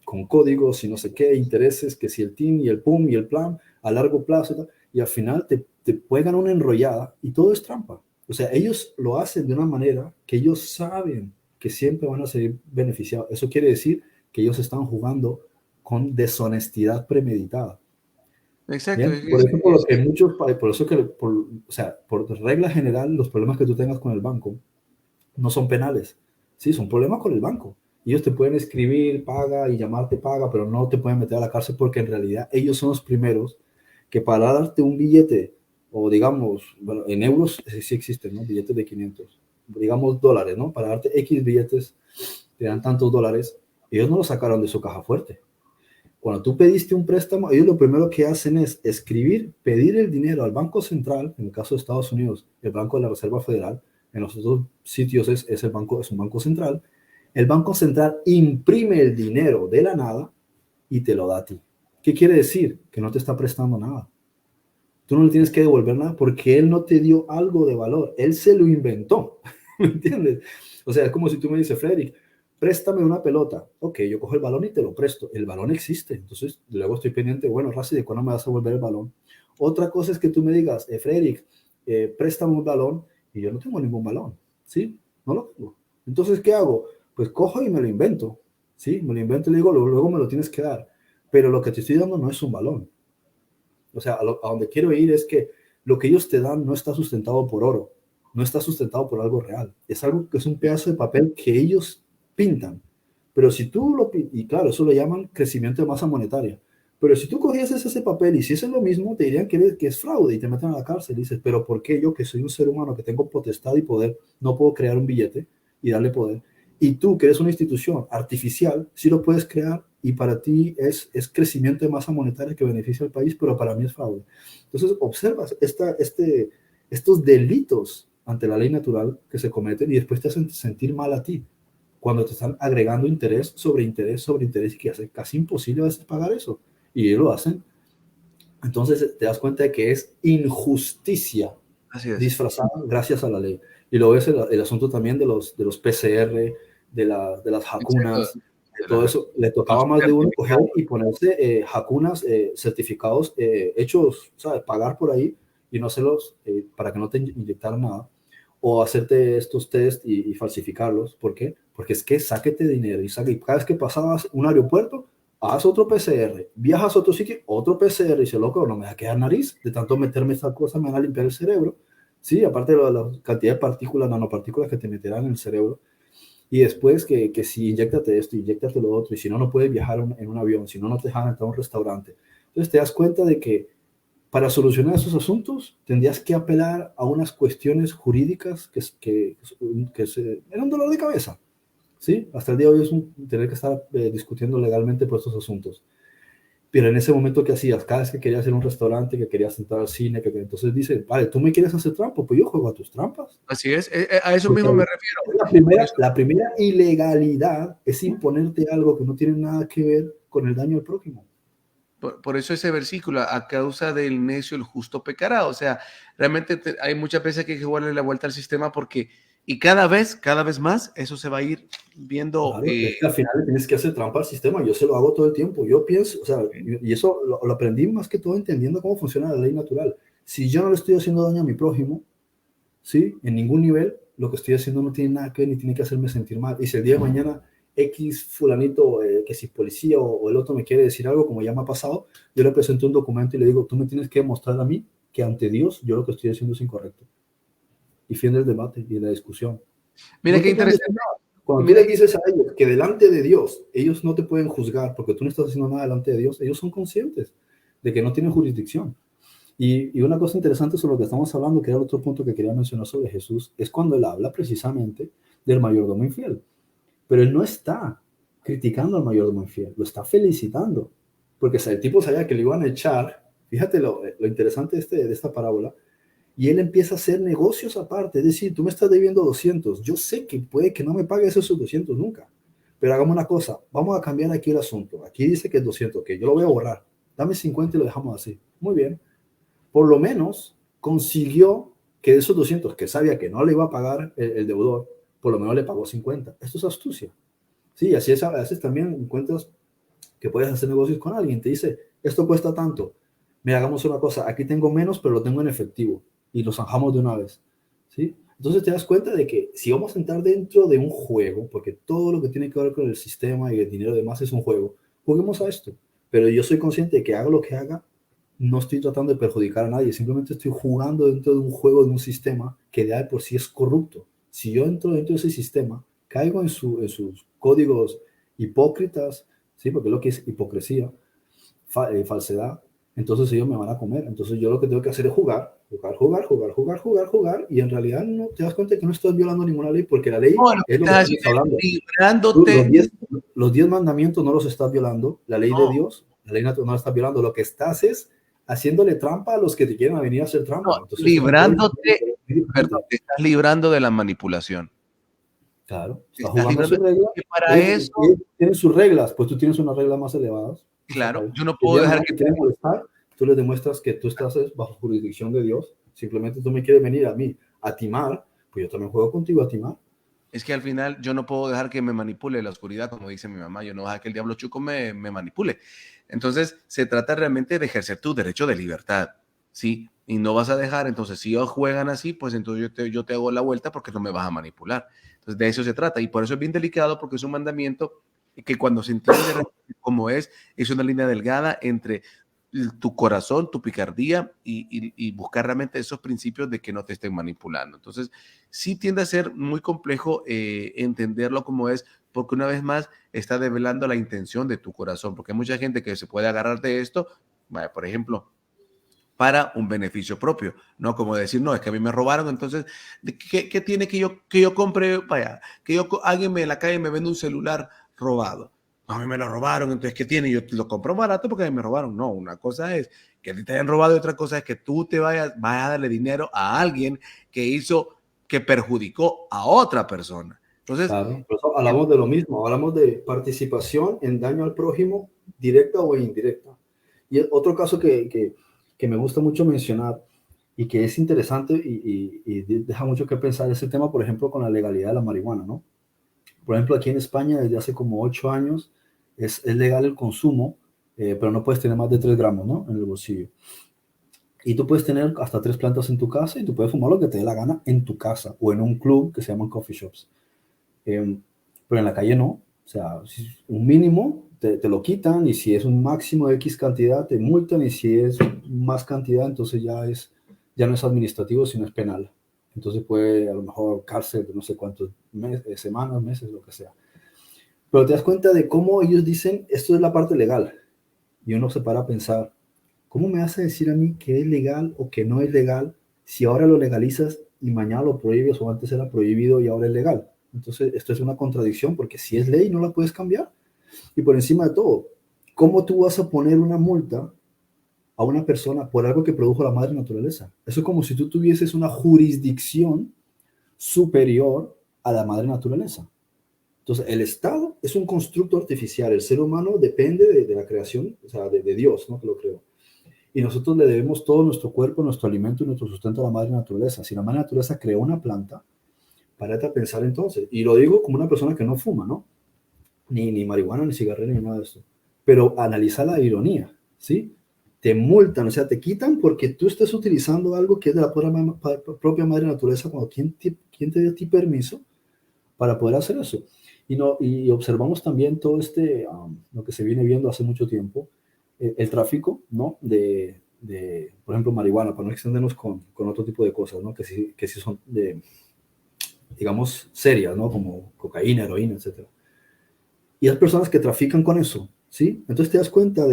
con códigos y no sé qué, intereses, que si el TIN y el PUM y el plan a largo plazo, y al final te juegan una enrollada y todo es trampa. O sea, ellos lo hacen de una manera que ellos saben que siempre van a ser beneficiados. Eso quiere decir que ellos están jugando con deshonestidad premeditada. Exacto. Por eso, por regla general, los problemas que tú tengas con el banco no son penales. Sí, son problemas con el banco. Ellos te pueden escribir, paga y llamarte paga, pero no te pueden meter a la cárcel porque en realidad ellos son los primeros que para darte un billete, o digamos, bueno, en euros sí existen, ¿no? Billetes de 500, digamos dólares, ¿no? Para darte X billetes, te dan tantos dólares. Ellos no lo sacaron de su caja fuerte. Cuando tú pediste un préstamo, ellos lo primero que hacen es escribir, pedir el dinero al Banco Central, en el caso de Estados Unidos, el Banco de la Reserva Federal, en los otros sitios es un banco central. El Banco Central imprime el dinero de la nada y te lo da a ti. ¿Qué quiere decir? Que no te está prestando nada. Tú no le tienes que devolver nada porque él no te dio algo de valor. Él se lo inventó. ¿Me entiendes? O sea, es como si tú me dices, Frederick, préstame una pelota. Ok, yo cojo el balón y te lo presto. El balón existe. Entonces, luego estoy pendiente, bueno, Razi, ¿de cuándo me vas a devolver el balón? Otra cosa es que tú me digas, Frederick, préstame un balón y yo no tengo ningún balón, ¿sí? No lo tengo. Entonces, ¿qué hago? Pues cojo y me lo invento, ¿sí? Me lo invento y le digo, luego me lo tienes que dar. Pero lo que te estoy dando no es un balón. O sea, a donde quiero ir es que lo que ellos te dan no está sustentado por oro, no está sustentado por algo real. Es algo que es un pedazo de papel que ellos pintan. Pero si tú y claro, eso lo llaman crecimiento de masa monetaria. Pero si tú cogieses ese papel y hicieses lo mismo, te dirían que es fraude y te meten a la cárcel. Y dices, pero ¿por qué yo, que soy un ser humano, que tengo potestad y poder, no puedo crear un billete y darle poder? Y tú, que eres una institución artificial, sí lo puedes crear y para ti es crecimiento de masa monetaria que beneficia al país, pero para mí es fraude. Entonces, observas estos delitos ante la ley natural que se cometen y después te hacen sentir mal a ti, cuando te están agregando interés sobre interés sobre interés y que hace casi imposible a veces pagar eso. Y ellos lo hacen. Entonces te das cuenta de que es injusticia Así es. disfrazada gracias a la ley. Y luego es el asunto también de los PCR, de las En serio, jacunas, de de todo la- eso. Le tocaba los más de uno coger certificados. y ponerse jacunas, certificados hechos, ¿sabes? Pagar por ahí y no hacerlos para que no te inyectaran nada. O hacerte estos test y falsificarlos. ¿Por qué? Porque es que sáquete dinero y cada vez que pasabas un aeropuerto, haz otro PCR, viajas a otro sitio, otro PCR, y dice, loco, no me va a quedar nariz, de tanto meterme esta cosa me van a limpiar el cerebro, sí, aparte de la cantidad de partículas, nanopartículas que te meterán en el cerebro, y después que si inyectate esto, inyectate lo otro, y si no, no puedes viajar en un avión, si no, no te dejan entrar a un restaurante. Entonces te das cuenta de que para solucionar esos asuntos tendrías que apelar a unas cuestiones jurídicas que era un dolor de cabeza. ¿Sí? Hasta el día de hoy es tener que estar discutiendo legalmente por estos asuntos. Pero en ese momento, ¿qué hacías? Cada vez que querías ir a un restaurante, que querías entrar al cine, entonces dice, vale, tú me quieres hacer trampa, pues yo juego a tus trampas. Así es, a eso Porque mismo me refiero. Por eso, la primera ilegalidad es imponerte algo que no tiene nada que ver con el daño al prójimo. por eso ese versículo, a causa del necio el justo pecará. O sea, realmente hay muchas veces que hay que darle la vuelta al sistema porque, y cada vez más, eso se va a ir viendo. Claro, es que al final le tienes que hacer trampa al sistema. Yo se lo hago todo el tiempo. Yo pienso, o sea, y eso lo aprendí más que todo entendiendo cómo funciona la ley natural. Si yo no le estoy haciendo daño a mi prójimo, ¿sí? En ningún nivel, lo que estoy haciendo no tiene nada que ver ni tiene que hacerme sentir mal. Y si el día de mañana X fulanito, que si policía o el otro me quiere decir algo, como ya me ha pasado, yo le presento un documento y le digo, tú me tienes que demostrar a mí que ante Dios yo lo que estoy haciendo es incorrecto. Y fin del debate y de la discusión. Mira No qué te pueden decir interesante. nada. Cuando tú Mira les dices a ellos que delante de Dios ellos no te pueden juzgar porque tú no estás haciendo nada delante de Dios, ellos son conscientes de que no tienen jurisdicción. Y una cosa interesante sobre lo que estamos hablando, que era el otro punto que quería mencionar sobre Jesús, es cuando él habla precisamente del mayordomo infiel. Pero él no está criticando al mayordomo infiel, lo está felicitando. Porque el tipo sabía que le iban a echar. Fíjate lo interesante de esta parábola. Y él empieza a hacer negocios aparte. Es decir, tú me estás debiendo 200. Yo sé que puede que no me pagues esos 200 nunca. Pero hagamos una cosa. Vamos a cambiar aquí el asunto. Aquí dice que es 200. Que yo lo voy a borrar. Dame 50 y lo dejamos así. Muy bien. Por lo menos consiguió que de esos 200 que sabía que no le iba a pagar el deudor, por lo menos le pagó 50. Esto es astucia. Sí, así es. A veces también encuentras que puedes hacer negocios con alguien. Te dice, esto cuesta tanto. Mira, hagamos una cosa. Aquí tengo menos, pero lo tengo en efectivo. Y lo zanjamos de una vez. ¿Sí? Entonces te das cuenta de que si vamos a entrar dentro de un juego, porque todo lo que tiene que ver con el sistema y el dinero y demás es un juego, juguemos a esto. Pero yo soy consciente de que haga lo que haga, no estoy tratando de perjudicar a nadie, simplemente estoy jugando dentro de un juego, de un sistema que de por sí es corrupto. Si yo entro dentro de ese sistema, caigo en sus códigos hipócritas, ¿sí? Porque es lo que es hipocresía, falsedad, entonces ellos me van a comer. Entonces yo lo que tengo que hacer es jugar, y en realidad no te das cuenta que no estás violando ninguna ley, porque la ley No, lo que es lo que estás estamos haciendo hablando. es Tú, librándote. los 10 mandamientos no los estás violando, la ley de No, Dios, la ley natural no la estás violando, lo que estás es haciéndole trampa a los que te quieren venir a hacer no, trampa. Entonces tú no puedes librándote, vivir perdón, te estás librando de la manipulación. claro, Te está estás jugando a librando. sus reglas, Y para eso, ellos tienen sus reglas, pues tú tienes unas reglas más elevadas y se claro, acabó. yo no El puedo día de dejar mañana que te quieren molestar, tú les demuestras que tú estás bajo jurisdicción de Dios, simplemente tú me quieres venir a mí a timar, pues yo también juego contigo a timar. es que al final yo no puedo dejar que me manipule la oscuridad, como dice mi mamá, yo no dejo que el diablo chuco me manipule. Entonces, se trata realmente de ejercer tu derecho de libertad. ¿sí? Y no vas a dejar, entonces si ellos juegan así, pues entonces yo te hago la vuelta porque no me vas a manipular. Entonces de eso se trata y por eso es bien delicado porque es un mandamiento que cuando se entiende como es una línea delgada entre tu corazón, tu picardía y buscar realmente esos principios de que no te estén manipulando. Entonces sí tiende a ser muy complejo entenderlo como es porque una vez más está develando la intención de tu corazón, porque hay mucha gente que se puede agarrar de esto, vaya, por ejemplo, para un beneficio propio, ¿no? Como decir, no, es que a mí me robaron, entonces, ¿qué tiene que yo compre, vaya, alguien en la calle me vende un celular robado? No, a mí me lo robaron, entonces, ¿qué tiene? Yo lo compro barato porque a mí me robaron. No, una cosa es que a ti te hayan robado y otra cosa es que tú vayas a darle dinero a alguien que perjudicó a otra persona. Entonces, Claro, por eso hablamos de lo mismo, hablamos de participación en daño al prójimo, directa o indirecta. Y otro caso que me gusta mucho mencionar y que es interesante y deja mucho que pensar es el tema, por ejemplo, con la legalidad de la marihuana, ¿no? Por ejemplo, aquí en España, desde hace como 8 años, es legal el consumo, pero no puedes tener más de 3 gramos, ¿no? En el bolsillo. Y tú puedes tener hasta 3 plantas en tu casa y tú puedes fumar lo que te dé la gana en tu casa o en un club que se llaman coffee shops. Pero en la calle no. O sea, si es un mínimo te lo quitan y si es un máximo de X cantidad te multan y si es más cantidad entonces ya no es administrativo sino es penal. Entonces puede a lo mejor cárcel de no sé cuántos semanas, meses, lo que sea. Pero te das cuenta de cómo ellos dicen esto es la parte legal y uno se para a pensar, ¿cómo me vas a decir a mí que es legal o que no es legal si ahora lo legalizas y mañana lo prohíbes o antes era prohibido y ahora es legal? Entonces, esto es una contradicción porque si es ley no la puedes cambiar. Y por encima de todo, ¿cómo tú vas a poner una multa a una persona por algo que produjo la madre naturaleza? Eso es como si tú tuvieses una jurisdicción superior a la madre naturaleza. Entonces, el Estado es un constructo artificial. El ser humano depende de la creación, o sea, de Dios, ¿no? Que lo creó. Y nosotros le debemos todo nuestro cuerpo, nuestro alimento y nuestro sustento a la madre naturaleza. Si la madre naturaleza creó una planta, párate a pensar entonces. Y lo digo como una persona que no fuma, ¿no? Ni marihuana, ni cigarrillo, ni nada de esto. Pero analiza la ironía, ¿sí? Te multan, o sea, te quitan porque tú estás utilizando algo que es de la propia madre naturaleza cuando ¿quién te dio a ti permiso para poder hacer eso? Y observamos también todo lo que se viene viendo hace mucho tiempo, el tráfico, ¿no? Por ejemplo, marihuana, para no extendernos con otro tipo de cosas, ¿no? Que sí son digamos, serias, ¿no? Como cocaína, heroína, etc. Y hay personas que trafican con eso, ¿sí? Entonces te das cuenta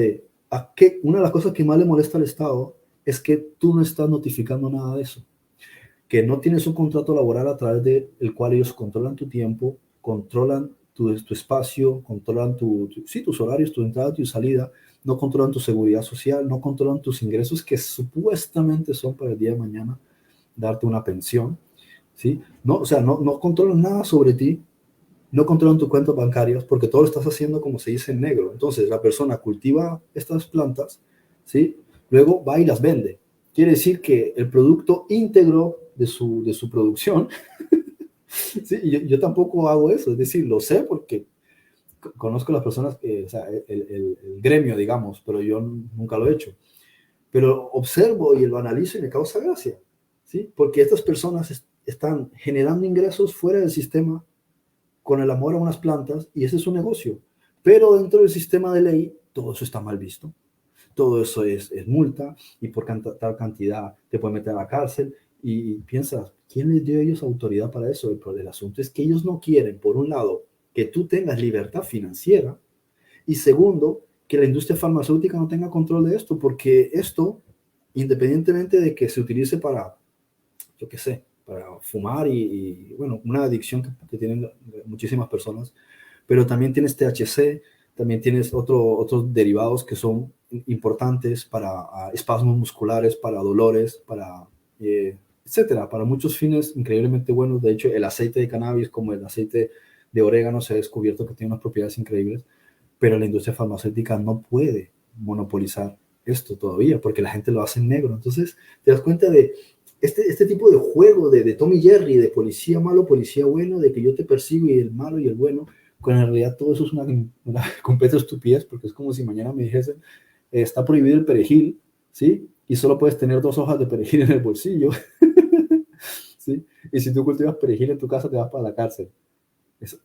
una de las cosas que más le molesta al Estado es que tú no estás notificando nada de eso, que no tienes un contrato laboral a través del cual ellos controlan tu tiempo, controlan tu espacio, controlan tus horarios, tu entrada, tu salida, no controlan tu seguridad social, no controlan tus ingresos que supuestamente son para el día de mañana darte una pensión, ¿sí? No, o sea, no controlan nada sobre ti, no controlan tus cuentas bancarias porque todo lo estás haciendo como se dice en negro. Entonces la persona cultiva estas plantas, ¿sí? Luego va y las vende. Quiere decir que el producto íntegro de su producción, ¿sí? Yo tampoco hago eso, es decir, lo sé porque conozco a las personas, o sea, el gremio, digamos, pero yo nunca lo he hecho. Pero observo y lo analizo y me causa gracia, ¿sí? Porque estas personas están generando ingresos fuera del sistema con el amor a unas plantas y ese es su negocio. Pero dentro del sistema de ley, todo eso está mal visto. Todo eso es multa y por tal cantidad te pueden meter a la cárcel y piensas, ¿quién les dio a ellos autoridad para eso? El asunto es que ellos no quieren, por un lado, que tú tengas libertad financiera y segundo, que la industria farmacéutica no tenga control de esto, porque esto, independientemente de que se utilice para, yo qué sé, para fumar bueno, una adicción que tienen muchísimas personas, pero también tienes THC, también tienes otros derivados que son importantes para espasmos musculares, para dolores, etcétera, para muchos fines increíblemente buenos. De hecho, el aceite de cannabis, como el aceite de orégano, se ha descubierto que tiene unas propiedades increíbles, pero la industria farmacéutica no puede monopolizar esto todavía, porque la gente lo hace en negro. Entonces, te das cuenta de este tipo de juego de Tom y Jerry, de policía malo, policía bueno, de que yo te persigo y el malo y el bueno, cuando en realidad todo eso es una completa estupidez, porque es como si mañana me dijesen, está prohibido el perejil, ¿sí? y solo puedes tener 2 hojas de perejil en el bolsillo. ¿Sí? Y si tú cultivas perejil en tu casa, te vas para la cárcel.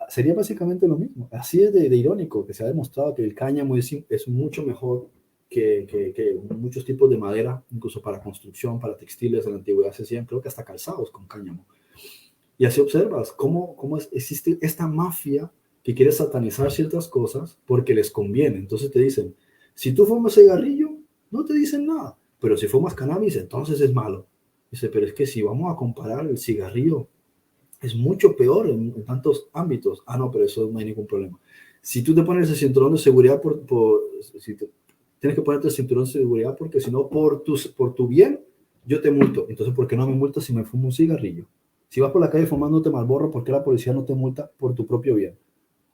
Sería básicamente lo mismo. Así es de irónico, que se ha demostrado que el cáñamo es mucho mejor que muchos tipos de madera, incluso para construcción, para textiles. En la antigüedad se hacían, creo que hasta calzados con cáñamo. Y así observas cómo existe esta mafia que quiere satanizar ciertas cosas porque les conviene. Entonces te dicen, si tú fumas cigarrillo, no te dicen nada, pero si fumas cannabis, entonces es malo. Dice, pero es que si vamos a comparar, el cigarrillo es mucho peor en tantos ámbitos. Ah, no, pero eso no hay ningún problema. Si tú te pones el cinturón de seguridad, tienes que ponerte el cinturón de seguridad porque si no, por tu bien, yo te multo. Entonces, ¿por qué no me multas si me fumo un cigarrillo? Si vas por la calle fumándote Marlboro, ¿por qué la policía no te multa por tu propio bien?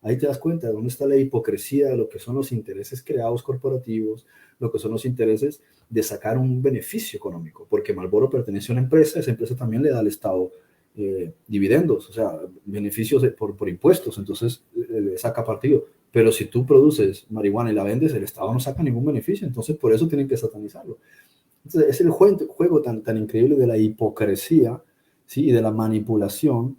Ahí te das cuenta de dónde está la hipocresía de lo que son los intereses creados corporativos, lo que son los intereses de sacar un beneficio económico, porque Marlboro pertenece a una empresa, esa empresa también le da al Estado dividendos, o sea, beneficios por impuestos, entonces le saca partido. Pero si tú produces marihuana y la vendes, el Estado no saca ningún beneficio, entonces por eso tienen que satanizarlo. Entonces, es el juego tan increíble de la hipocresía, ¿sí? Y de la manipulación,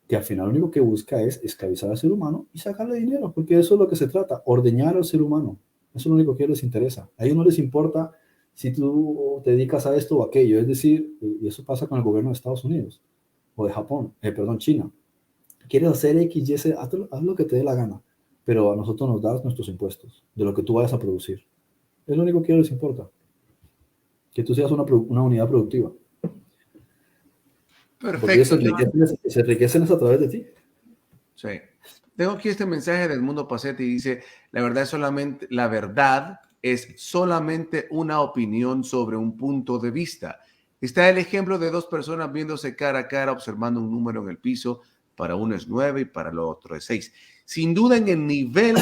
que al final lo único que busca es esclavizar al ser humano y sacarle dinero, porque eso es lo que se trata, ordeñar al ser humano. Eso es lo único que les interesa. A ellos no les importa si tú te dedicas a esto o aquello. Es decir, y eso pasa con el gobierno de Estados Unidos o de Japón, perdón, China. Quieres hacer X, Y, Z, haz lo que te dé la gana, pero a nosotros nos das nuestros impuestos de lo que tú vayas a producir. Es lo único que a ellos les importa, que tú seas una unidad productiva. Porque ellos Perfecto. se enriquecen a través de ti. Sí. Tengo aquí este mensaje del Mundo Pacete y dice, la verdad es solamente una opinión sobre un punto de vista. Está el ejemplo de 2 personas viéndose cara a cara, observando un número en el piso. Para uno es 9 y para el otro es 6. Sin duda, en el nivel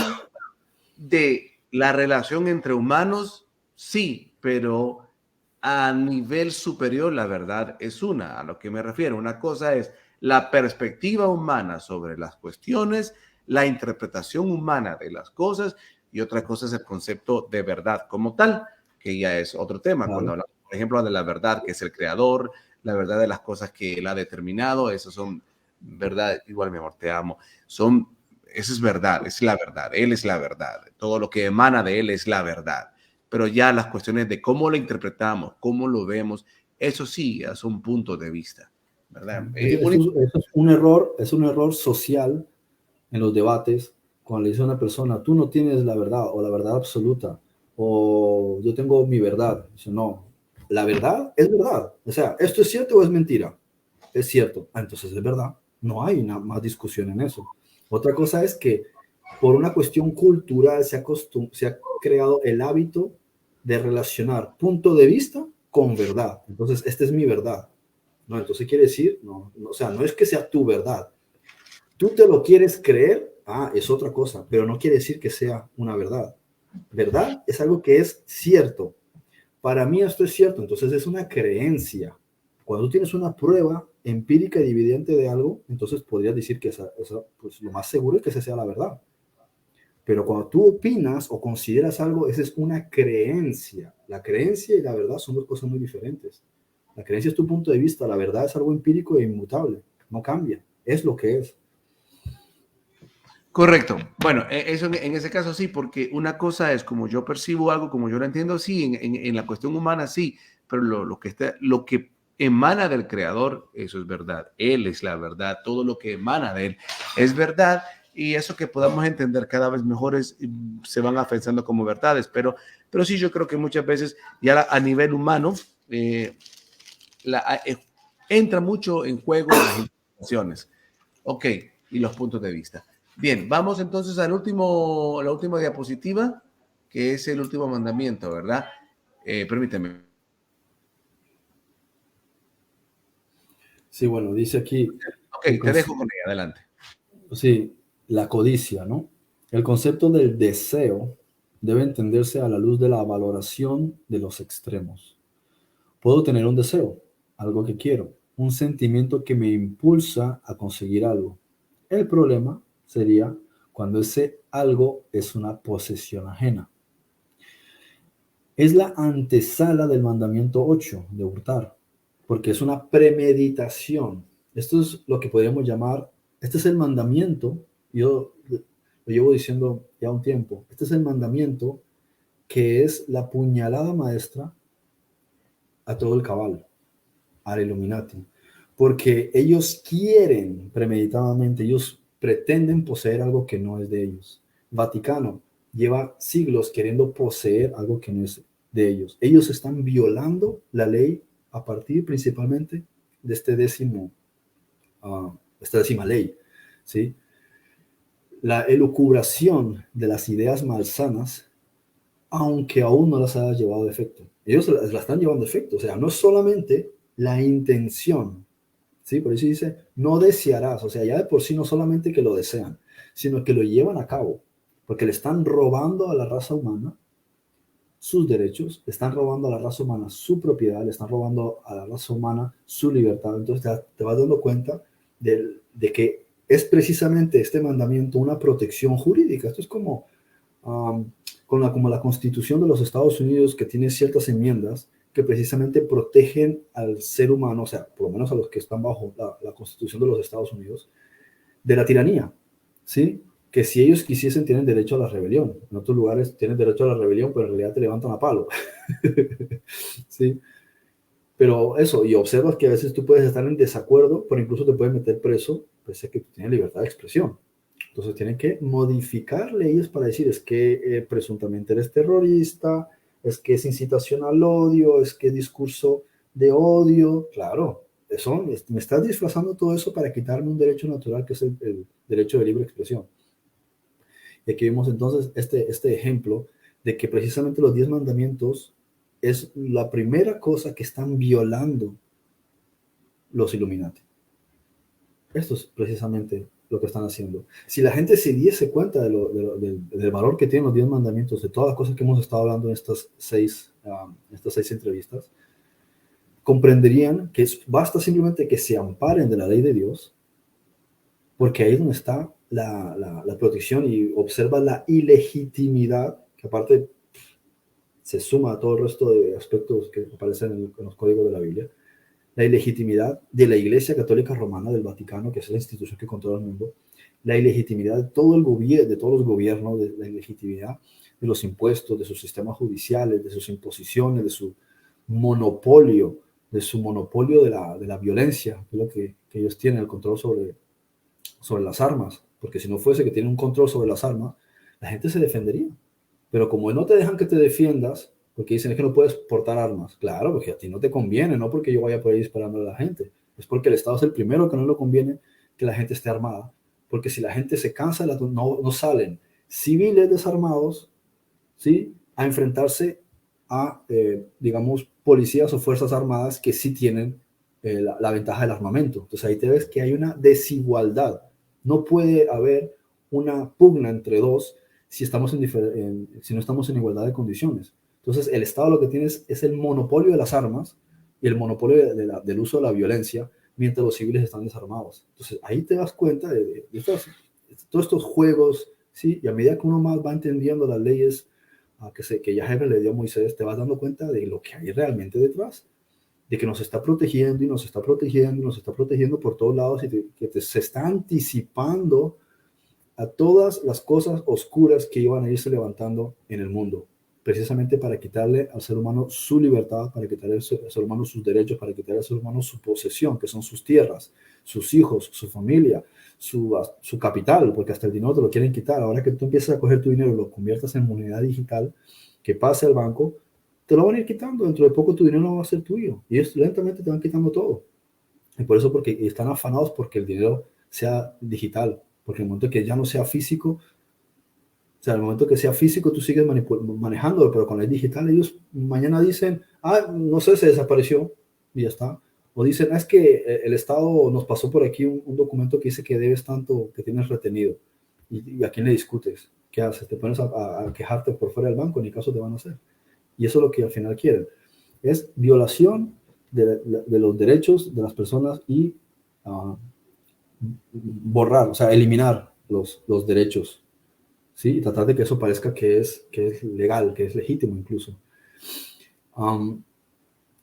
de la relación entre humanos, sí, pero a nivel superior la verdad es una. A lo que me refiero, una cosa es la perspectiva humana sobre las cuestiones, la interpretación humana de las cosas, y otra cosa es el concepto de verdad como tal, que ya es otro tema. Claro. Cuando hablamos, por ejemplo, de la verdad que es el creador, la verdad de las cosas que él ha determinado, esos son verdad. Igual, mi amor, te amo. Eso es verdad, es la verdad. Él es la verdad. Todo lo que emana de él es la verdad. Pero ya las cuestiones de cómo lo interpretamos, cómo lo vemos, eso sí, es un punto de vista, ¿verdad? Eso es un error social en los debates, cuando le dice a una persona, tú no tienes la verdad o la verdad absoluta, o yo tengo mi verdad. Dice, no, la verdad es verdad. O sea, ¿esto es cierto o es mentira? Es cierto. Ah, entonces es verdad. No hay más discusión en eso. Otra cosa es que por una cuestión cultural se ha creado el hábito de relacionar punto de vista con verdad. Entonces, esta es mi verdad. No, entonces quiere decir, o sea, no es que sea tu verdad. Tú te lo quieres creer, es otra cosa, pero no quiere decir que sea una verdad. Verdad es algo que es cierto. Para mí esto es cierto, entonces es una creencia. Cuando tú tienes una prueba empírica y evidente de algo, entonces podrías decir que pues lo más seguro es que esa sea la verdad. Pero cuando tú opinas o consideras algo, esa es una creencia. La creencia y la verdad son 2 cosas muy diferentes. La creencia es tu punto de vista, la verdad es algo empírico e inmutable, no cambia, es lo que es. Correcto. Bueno, eso en ese caso sí, porque una cosa es como yo percibo algo, como yo lo entiendo, sí, en la cuestión humana sí, pero lo que emana del creador, eso es verdad. Él es la verdad, todo lo que emana de él es verdad, y eso que podamos entender cada vez mejor se van afianzando como verdades, pero sí, yo creo que muchas veces ya a nivel humano entra mucho en juego las interpretaciones. Ok, y los puntos de vista. Bien, vamos entonces la última diapositiva, que es el último mandamiento, ¿verdad? Permíteme. Sí, bueno, dice aquí. Ok, te dejo con ella, adelante. Sí, la codicia, ¿no? El concepto del deseo debe entenderse a la luz de la valoración de los extremos. Puedo tener un deseo, algo que quiero, un sentimiento que me impulsa a conseguir algo. El problema sería cuando ese algo es una posesión ajena. Es la antesala del mandamiento 8 de hurtar, porque es una premeditación. Esto es lo que podríamos llamar, este es el mandamiento, yo lo llevo diciendo ya un tiempo, este es el mandamiento que es la puñalada maestra a todo el cabal, al Illuminati, porque ellos quieren premeditadamente, ellos pretenden poseer algo que no es de ellos. Vaticano lleva siglos queriendo poseer algo que no es de ellos. Ellos están violando la ley a partir principalmente de esta décima ley, ¿sí? La elucubración de las ideas malsanas, aunque aún no las haya llevado de efecto. Ellos la están llevando de efecto, o sea, no es solamente la intención, ¿sí? Por eso dice, no desearás, o sea, ya de por sí no solamente que lo desean, sino que lo llevan a cabo, porque le están robando a la raza humana sus derechos, le están robando a la raza humana su propiedad, le están robando a la raza humana su libertad. Entonces te vas dando cuenta de que es precisamente este mandamiento una protección jurídica. Esto es como, como la Constitución de los Estados Unidos, que tiene ciertas enmiendas que precisamente protegen al ser humano, o sea, por lo menos a los que están bajo la Constitución de los Estados Unidos, de la tiranía, ¿sí? Que si ellos quisiesen tienen derecho a la rebelión. En otros lugares tienen derecho a la rebelión, pero en realidad te levantan a palo. ¿Sí? Pero eso, y observas que a veces tú puedes estar en desacuerdo, pero incluso te pueden meter preso, pese a que tú tienes libertad de expresión. Entonces tienen que modificar leyes para decir, es que presuntamente eres terrorista, es que es incitación al odio, es que es discurso de odio. Claro, eso, me estás disfrazando todo eso para quitarme un derecho natural que es el derecho de libre expresión. Y aquí vemos entonces este ejemplo de que precisamente los 10 mandamientos es la primera cosa que están violando los Illuminati. Esto es precisamente lo que están haciendo. Si la gente se diese cuenta del valor que tienen los 10 mandamientos, de todas las cosas que hemos estado hablando en estas seis entrevistas, comprenderían que basta simplemente que se amparen de la ley de Dios, porque ahí es donde está la protección, y observa la ilegitimidad, que aparte se suma a todo el resto de aspectos que aparecen en los códigos de la Biblia, la ilegitimidad de la Iglesia Católica Romana del Vaticano, que es la institución que controla el mundo, la ilegitimidad de todo de todos los gobiernos, de la ilegitimidad de los impuestos, de sus sistemas judiciales, de sus imposiciones, de su monopolio, de la violencia, que es lo que ellos tienen, el control sobre las armas, porque si no fuese que tienen un control sobre las armas, la gente se defendería. Pero como no te dejan que te defiendas, porque dicen es que no puedes portar armas, claro, porque a ti no te conviene, no porque yo vaya por ahí disparando a la gente, es porque el Estado es el primero que no le conviene que la gente esté armada, porque si la gente se cansa, no salen civiles desarmados, ¿sí?, a enfrentarse a, digamos, policías o fuerzas armadas que sí tienen la ventaja del armamento. Entonces ahí te ves que hay una desigualdad. No puede haber una pugna entre dos si no estamos en igualdad de condiciones. Entonces el Estado lo que tiene es el monopolio de las armas y el monopolio del uso de la violencia, mientras los civiles están desarmados. Entonces ahí te das cuenta de todos estos juegos, ¿sí? Y a medida que uno más va entendiendo las leyes que Yahweh le dio a Moisés, te vas dando cuenta de lo que hay realmente detrás, de que nos está protegiendo y nos está protegiendo y nos está protegiendo por todos lados, y se está anticipando a todas las cosas oscuras que iban a irse levantando en el mundo, precisamente para quitarle al ser humano su libertad, para quitarle al ser humano sus derechos, para quitarle al ser humano su posesión, que son sus tierras, sus hijos, su familia, su capital, porque hasta el dinero te lo quieren quitar. Ahora que tú empiezas a coger tu dinero y lo conviertas en moneda digital, que pase al banco, te lo van a ir quitando. Dentro de poco tu dinero no va a ser tuyo, y lentamente te van quitando todo. Y por eso, porque están afanados porque el dinero sea digital, porque el momento que ya no sea físico, o sea, el momento que sea físico tú sigues manejándolo, pero con el digital ellos mañana dicen, no sé, se desapareció y ya está. O dicen, es que el Estado nos pasó por aquí un documento que dice que debes tanto, que tienes retenido. ¿Y a quién le discutes? ¿Qué haces? ¿Te pones a quejarte por fuera del banco? Ni caso te van a hacer. Y eso es lo que al final quieren. Es violación de los derechos de las personas y borrar, o sea, eliminar los derechos, ¿sí? Y tratar de que eso parezca que es legal, que es legítimo incluso.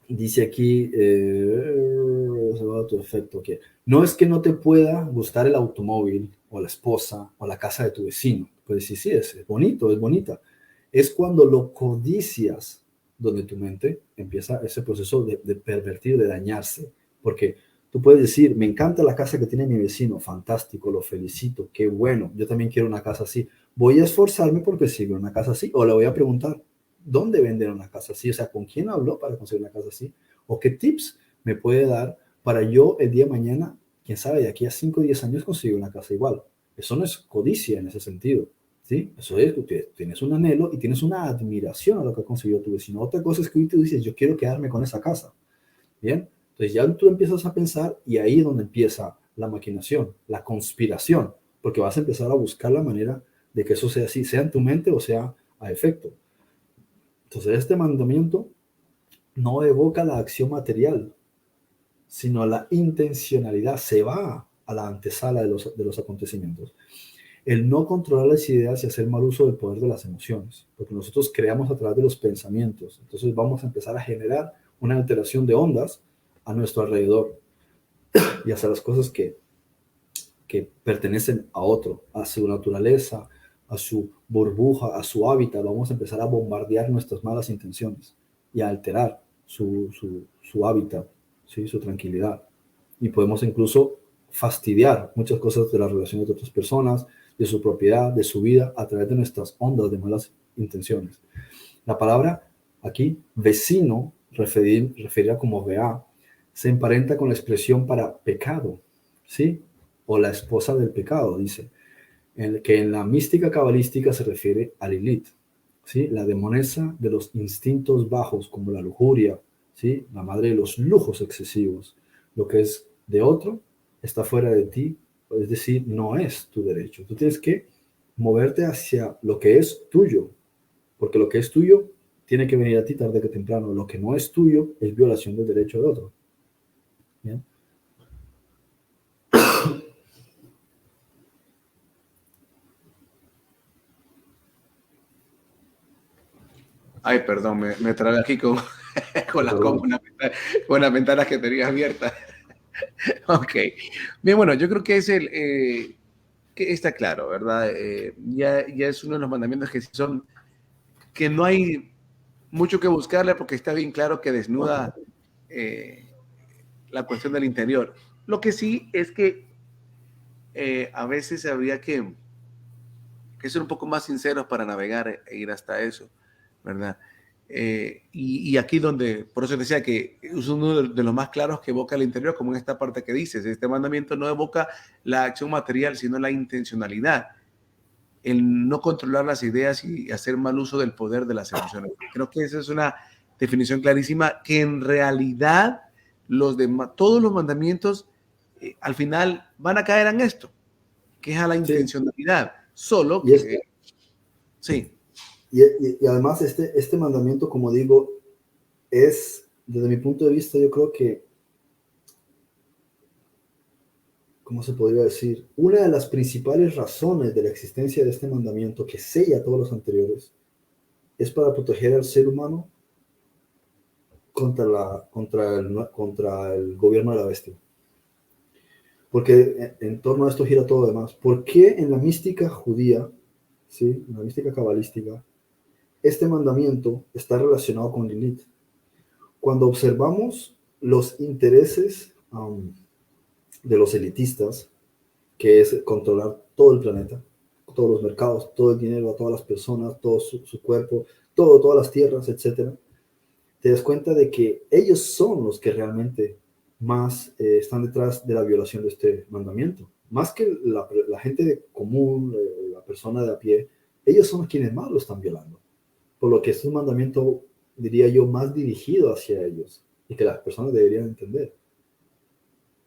Dice aquí, se va a tu efecto, que no es que no te pueda gustar el automóvil o la esposa o la casa de tu vecino. Pues sí, sí, es bonito, es bonita. Es cuando lo codicias donde tu mente empieza ese proceso de pervertir, de dañarse. Porque tú puedes decir, me encanta la casa que tiene mi vecino, fantástico, lo felicito, qué bueno, yo también quiero una casa así. Voy a esforzarme por conseguir una casa así, o le voy a preguntar, ¿dónde venden una casa así? O sea, ¿con quién habló para conseguir una casa así? ¿O qué tips me puede dar para yo el día de mañana, quién sabe, de aquí a 5 o 10 años conseguir una casa igual? Eso no es codicia en ese sentido, ¿sí? Eso es que tienes un anhelo y tienes una admiración a lo que ha conseguido tu vecino. Otra cosa es que hoy tú dices, yo quiero quedarme con esa casa, ¿bien? Entonces ya tú empiezas a pensar y ahí es donde empieza la maquinación, la conspiración, porque vas a empezar a buscar la manera de que eso sea así, sea en tu mente o sea a efecto. Entonces este mandamiento no evoca la acción material, sino la intencionalidad, se va a la antesala de los acontecimientos. El no controlar las ideas y hacer mal uso del poder de las emociones, porque nosotros creamos a través de los pensamientos, entonces vamos a empezar a generar una alteración de ondas a nuestro alrededor y hacer las cosas que pertenecen a otro, a su naturaleza, a su burbuja, a su hábitat. Vamos a empezar a bombardear nuestras malas intenciones y a alterar su hábitat, ¿sí? Su tranquilidad. Y podemos incluso fastidiar muchas cosas de las relaciones de otras personas, de su propiedad, de su vida, a través de nuestras ondas de malas intenciones. La palabra aquí, vecino, referida como vea, se emparenta con la expresión para pecado, ¿sí? O la esposa del pecado, dice, que en la mística cabalística se refiere a Lilith, ¿sí? La demonesa de los instintos bajos, como la lujuria, ¿sí? La madre de los lujos excesivos. Lo que es de otro está fuera de ti, es decir, no es tu derecho. Tú tienes que moverte hacia lo que es tuyo, porque lo que es tuyo tiene que venir a ti tarde que temprano. Lo que no es tuyo es violación del derecho de otro. ¿Bien? Ay, perdón, me trabé aquí con, con unas ventanas que tenía abiertas. Ok. Bien, bueno, yo creo que es que está claro, ¿verdad? Ya es uno de los mandamientos que sí son, que no hay mucho que buscarle porque está bien claro que desnuda la cuestión del interior. Lo que sí es que a veces habría que ser un poco más sinceros para navegar e ir hasta eso, ¿verdad? Y aquí donde, por eso decía que es uno de los más claros que evoca el interior, como en esta parte que dices, este mandamiento no evoca la acción material, sino la intencionalidad, el no controlar las ideas y hacer mal uso del poder de las emociones. Creo que esa es una definición clarísima que en realidad todos los mandamientos al final van a caer en esto, que es a la intencionalidad, solo Y, que sí. y además este mandamiento, como digo, es, desde mi punto de vista, yo creo que, ¿cómo se podría decir? Una de las principales razones de la existencia de este mandamiento, que sella todos los anteriores, es para proteger al ser humano contra el gobierno de la bestia. Porque en torno a esto gira todo lo demás. ¿Por qué en la mística judía, ¿sí? En la mística cabalística, este mandamiento está relacionado con Lilith? Cuando observamos los intereses de los elitistas, que es controlar todo el planeta, todos los mercados, todo el dinero a todas las personas, todo su cuerpo, todas las tierras, etcétera, te das cuenta de que ellos son los que realmente más están detrás de la violación de este mandamiento. Más que la gente común, la persona de a pie, ellos son quienes más lo están violando. Por lo que es un mandamiento, diría yo, más dirigido hacia ellos y que las personas deberían entender.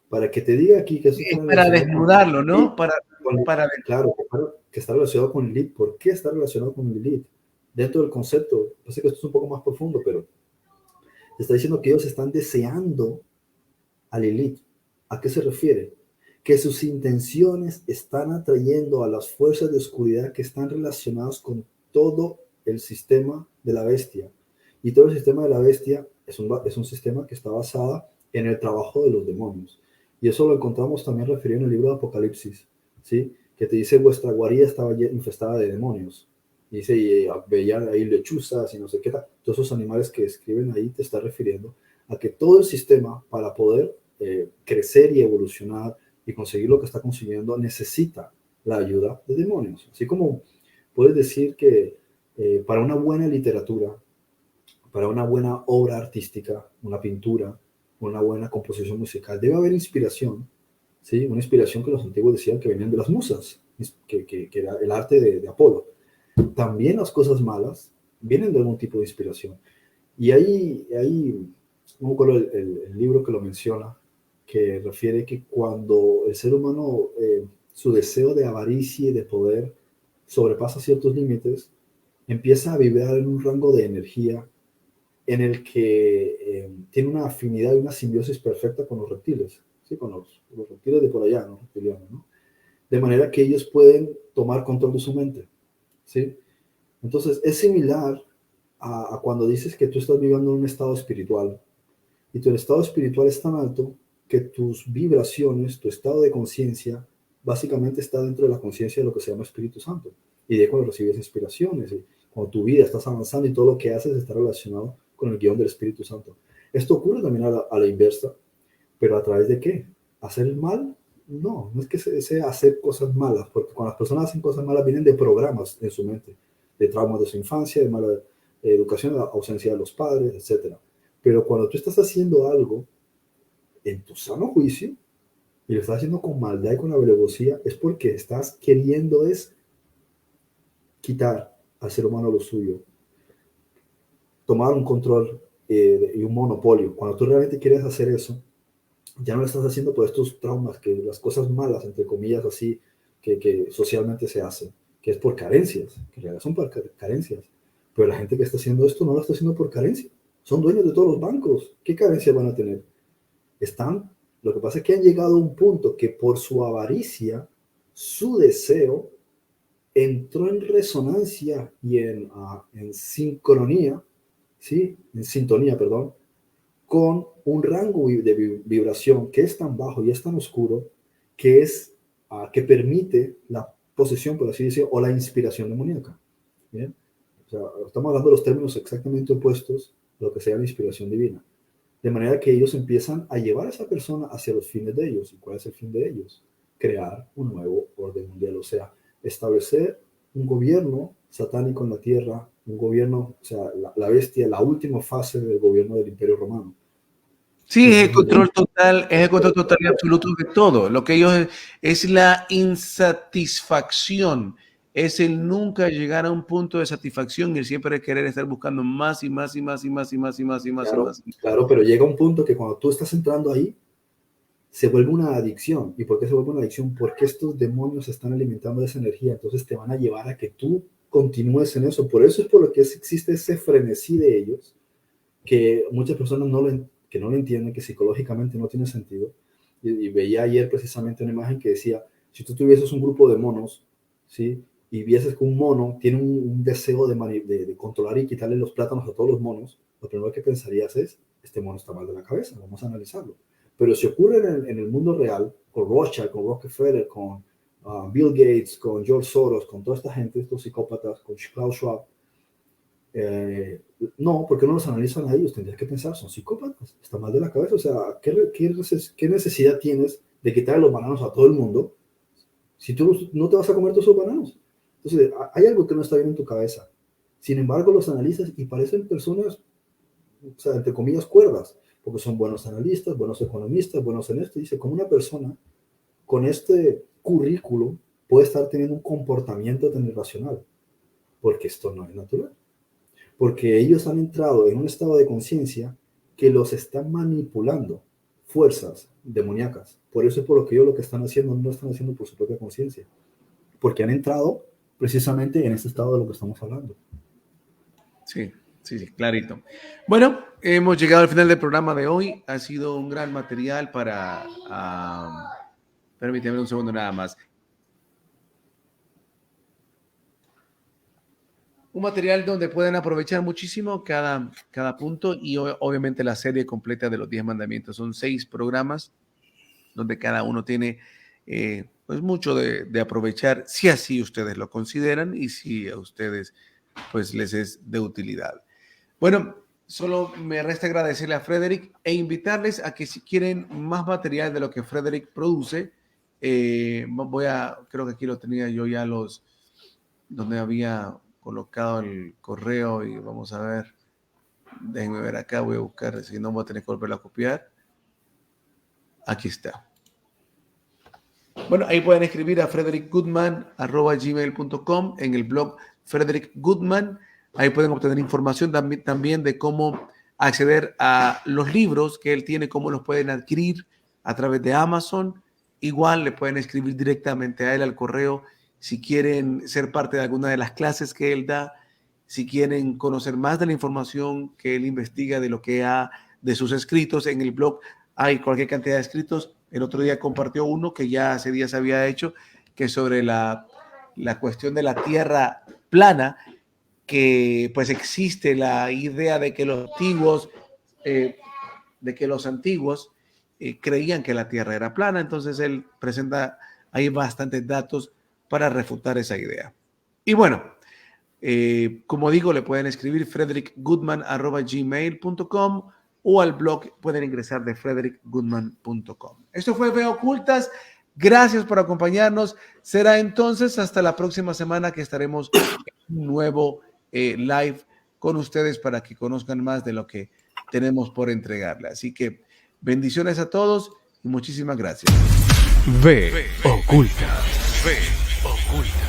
Para que te diga aquí que eso está Es para relacionado desnudarlo, ¿no? Para claro, que está relacionado con Lilith. ¿Por qué está relacionado con Lilith? Dentro del concepto, yo sé que esto es un poco más profundo, pero está diciendo que ellos están deseando a Lilith. ¿A qué se refiere? Que sus intenciones están atrayendo a las fuerzas de oscuridad que están relacionadas con todo el sistema de la bestia. Y todo el sistema de la bestia es un sistema que está basado en el trabajo de los demonios. Y eso lo encontramos también referido en el libro de Apocalipsis, ¿sí? Que te dice, vuestra guarida estaba infestada de demonios. Y dice, y veían ahí lechuzas y no sé qué tal. Todos esos animales que escriben ahí te está refiriendo a que todo el sistema, para poder crecer y evolucionar y conseguir lo que está consiguiendo, necesita la ayuda de demonios. Así como puedes decir que para una buena literatura, para una buena obra artística, una pintura, una buena composición musical, debe haber inspiración, ¿sí? Una inspiración que los antiguos decían que venían de las musas, que era el arte de Apolo. También las cosas malas vienen de algún tipo de inspiración. Y ahí no me acuerdo el libro que lo menciona, que refiere que cuando el ser humano, su deseo de avaricia y de poder sobrepasa ciertos límites, empieza a vibrar en un rango de energía en el que tiene una afinidad y una simbiosis perfecta con los reptiles, ¿sí? Con los reptiles de por allá, ¿no? Reptilianos, ¿no? De manera que ellos pueden tomar control de su mente, ¿sí? Entonces, es similar a cuando dices que tú estás viviendo en un estado espiritual y tu estado espiritual es tan alto que tus vibraciones, tu estado de conciencia, básicamente está dentro de la conciencia de lo que se llama Espíritu Santo. Y de cuando recibes inspiraciones, y cuando tu vida estás avanzando y todo lo que haces está relacionado con el guión del Espíritu Santo. Esto ocurre también a la inversa, pero ¿a través de qué? ¿Hacer el mal? No, no es que sea hacer cosas malas, porque cuando las personas hacen cosas malas vienen de programas en su mente, de traumas de su infancia, de mala educación, de la ausencia de los padres, etcétera. Pero cuando tú estás haciendo algo en tu sano juicio y lo estás haciendo con maldad y con alevosía, es porque estás queriendo quitar al ser humano lo suyo, tomar un control y un monopolio. Cuando tú realmente quieres hacer eso, ya no lo estás haciendo por estos traumas, que las cosas malas, entre comillas, así, que socialmente se hacen, que es por carencias, que en realidad son por carencias. Pero la gente que está haciendo esto no lo está haciendo por carencia. Son dueños de todos los bancos. ¿Qué carencias van a tener? Lo que pasa es que han llegado a un punto que por su avaricia, su deseo entró en resonancia y en sincronía, ¿sí? En sintonía, perdón, con un rango de vibración que es tan bajo y es tan oscuro que permite la posesión, por así decirlo, o la inspiración demoníaca. ¿Bien? O sea, estamos hablando de los términos exactamente opuestos a lo que sea la inspiración divina. De manera que ellos empiezan a llevar a esa persona hacia los fines de ellos. ¿Y cuál es el fin de ellos? Crear un nuevo orden mundial, o sea, establecer un gobierno satánico en la tierra, un gobierno, o sea, la bestia, la última fase del gobierno del Imperio Romano. Sí, es el control total y absoluto de todo. Lo que ellos es la insatisfacción, es el nunca llegar a un punto de satisfacción y el siempre querer estar buscando más y más y más y más y más y más y más y más. Claro, pero llega un punto que cuando tú estás entrando ahí, se vuelve una adicción. ¿Y por qué se vuelve una adicción? Porque estos demonios están alimentando esa energía, entonces te van a llevar a que tú continúes en eso. Por eso es por lo que existe ese frenesí de ellos, que muchas personas que no lo entienden, que psicológicamente no tiene sentido. Y veía ayer precisamente una imagen que decía, si tú tuvieses un grupo de monos, ¿sí? Y vieses que un mono tiene un deseo de controlar y quitarle los plátanos a todos los monos, lo primero que pensarías es, este mono está mal de la cabeza, vamos a analizarlo. Pero si ocurre en el mundo real, con Rothschild, con Rockefeller, con Bill Gates, con George Soros, con toda esta gente, estos psicópatas, con Klaus Schwab, no, porque no los analizan a ellos, tendrías que pensar, son psicópatas, están mal de la cabeza, o sea, ¿qué necesidad tienes de quitarle los bananos a todo el mundo si tú no te vas a comer todos esos bananos? Entonces, hay algo que no está bien en tu cabeza. Sin embargo, los analizas y parecen personas, o sea, entre comillas, cuerdas, porque son buenos analistas, buenos economistas, buenos en esto. Dice, como una persona con este currículo puede estar teniendo un comportamiento tan irracional, porque esto no es natural. Porque ellos han entrado en un estado de conciencia que los está manipulando fuerzas demoníacas. Por eso es por lo que ellos lo que están haciendo no lo están haciendo por su propia conciencia, porque han entrado precisamente en este estado de lo que estamos hablando. Sí, sí, sí, clarito. Bueno, hemos llegado al final del programa de hoy. Ha sido un gran material para... permíteme un segundo nada más. un material donde pueden aprovechar muchísimo cada punto y obviamente la serie completa de los 10 mandamientos. Son 6 programas donde cada uno tiene pues mucho de aprovechar, si así ustedes lo consideran y si a ustedes pues les es de utilidad. Bueno, solo me resta agradecerle a Frederick e invitarles a que si quieren más material de lo que Frederick produce, creo que aquí lo tenía yo ya donde había colocado el correo y vamos a ver, déjenme ver acá, voy a buscar, si no voy a tener que volverlo a copiar. Aquí está. Bueno, ahí pueden escribir a frederickgoodman@gmail.com en el blog Frederick Goodman. Ahí pueden obtener información también de cómo acceder a los libros que él tiene, cómo los pueden adquirir a través de Amazon. Igual le pueden escribir directamente a él al correo si quieren ser parte de alguna de las clases que él da, si quieren conocer más de la información que él investiga de lo que de sus escritos. En el blog hay cualquier cantidad de escritos. El otro día compartió uno que ya hace días había hecho, que es sobre la cuestión de la tierra plana, que pues existe la idea de que los antiguos creían que la tierra era plana. Entonces él presenta ahí bastantes datos para refutar esa idea. Y bueno, como digo, le pueden escribir frederickgoodman@gmail.com o al blog pueden ingresar de frederickgoodman.com. Esto fue Fe Ocultas. Gracias por acompañarnos. Será entonces hasta la próxima semana que estaremos en un nuevo live con ustedes para que conozcan más de lo que tenemos por entregarle. Así que bendiciones a todos y muchísimas gracias. Fe Oculta. Fe Oculta.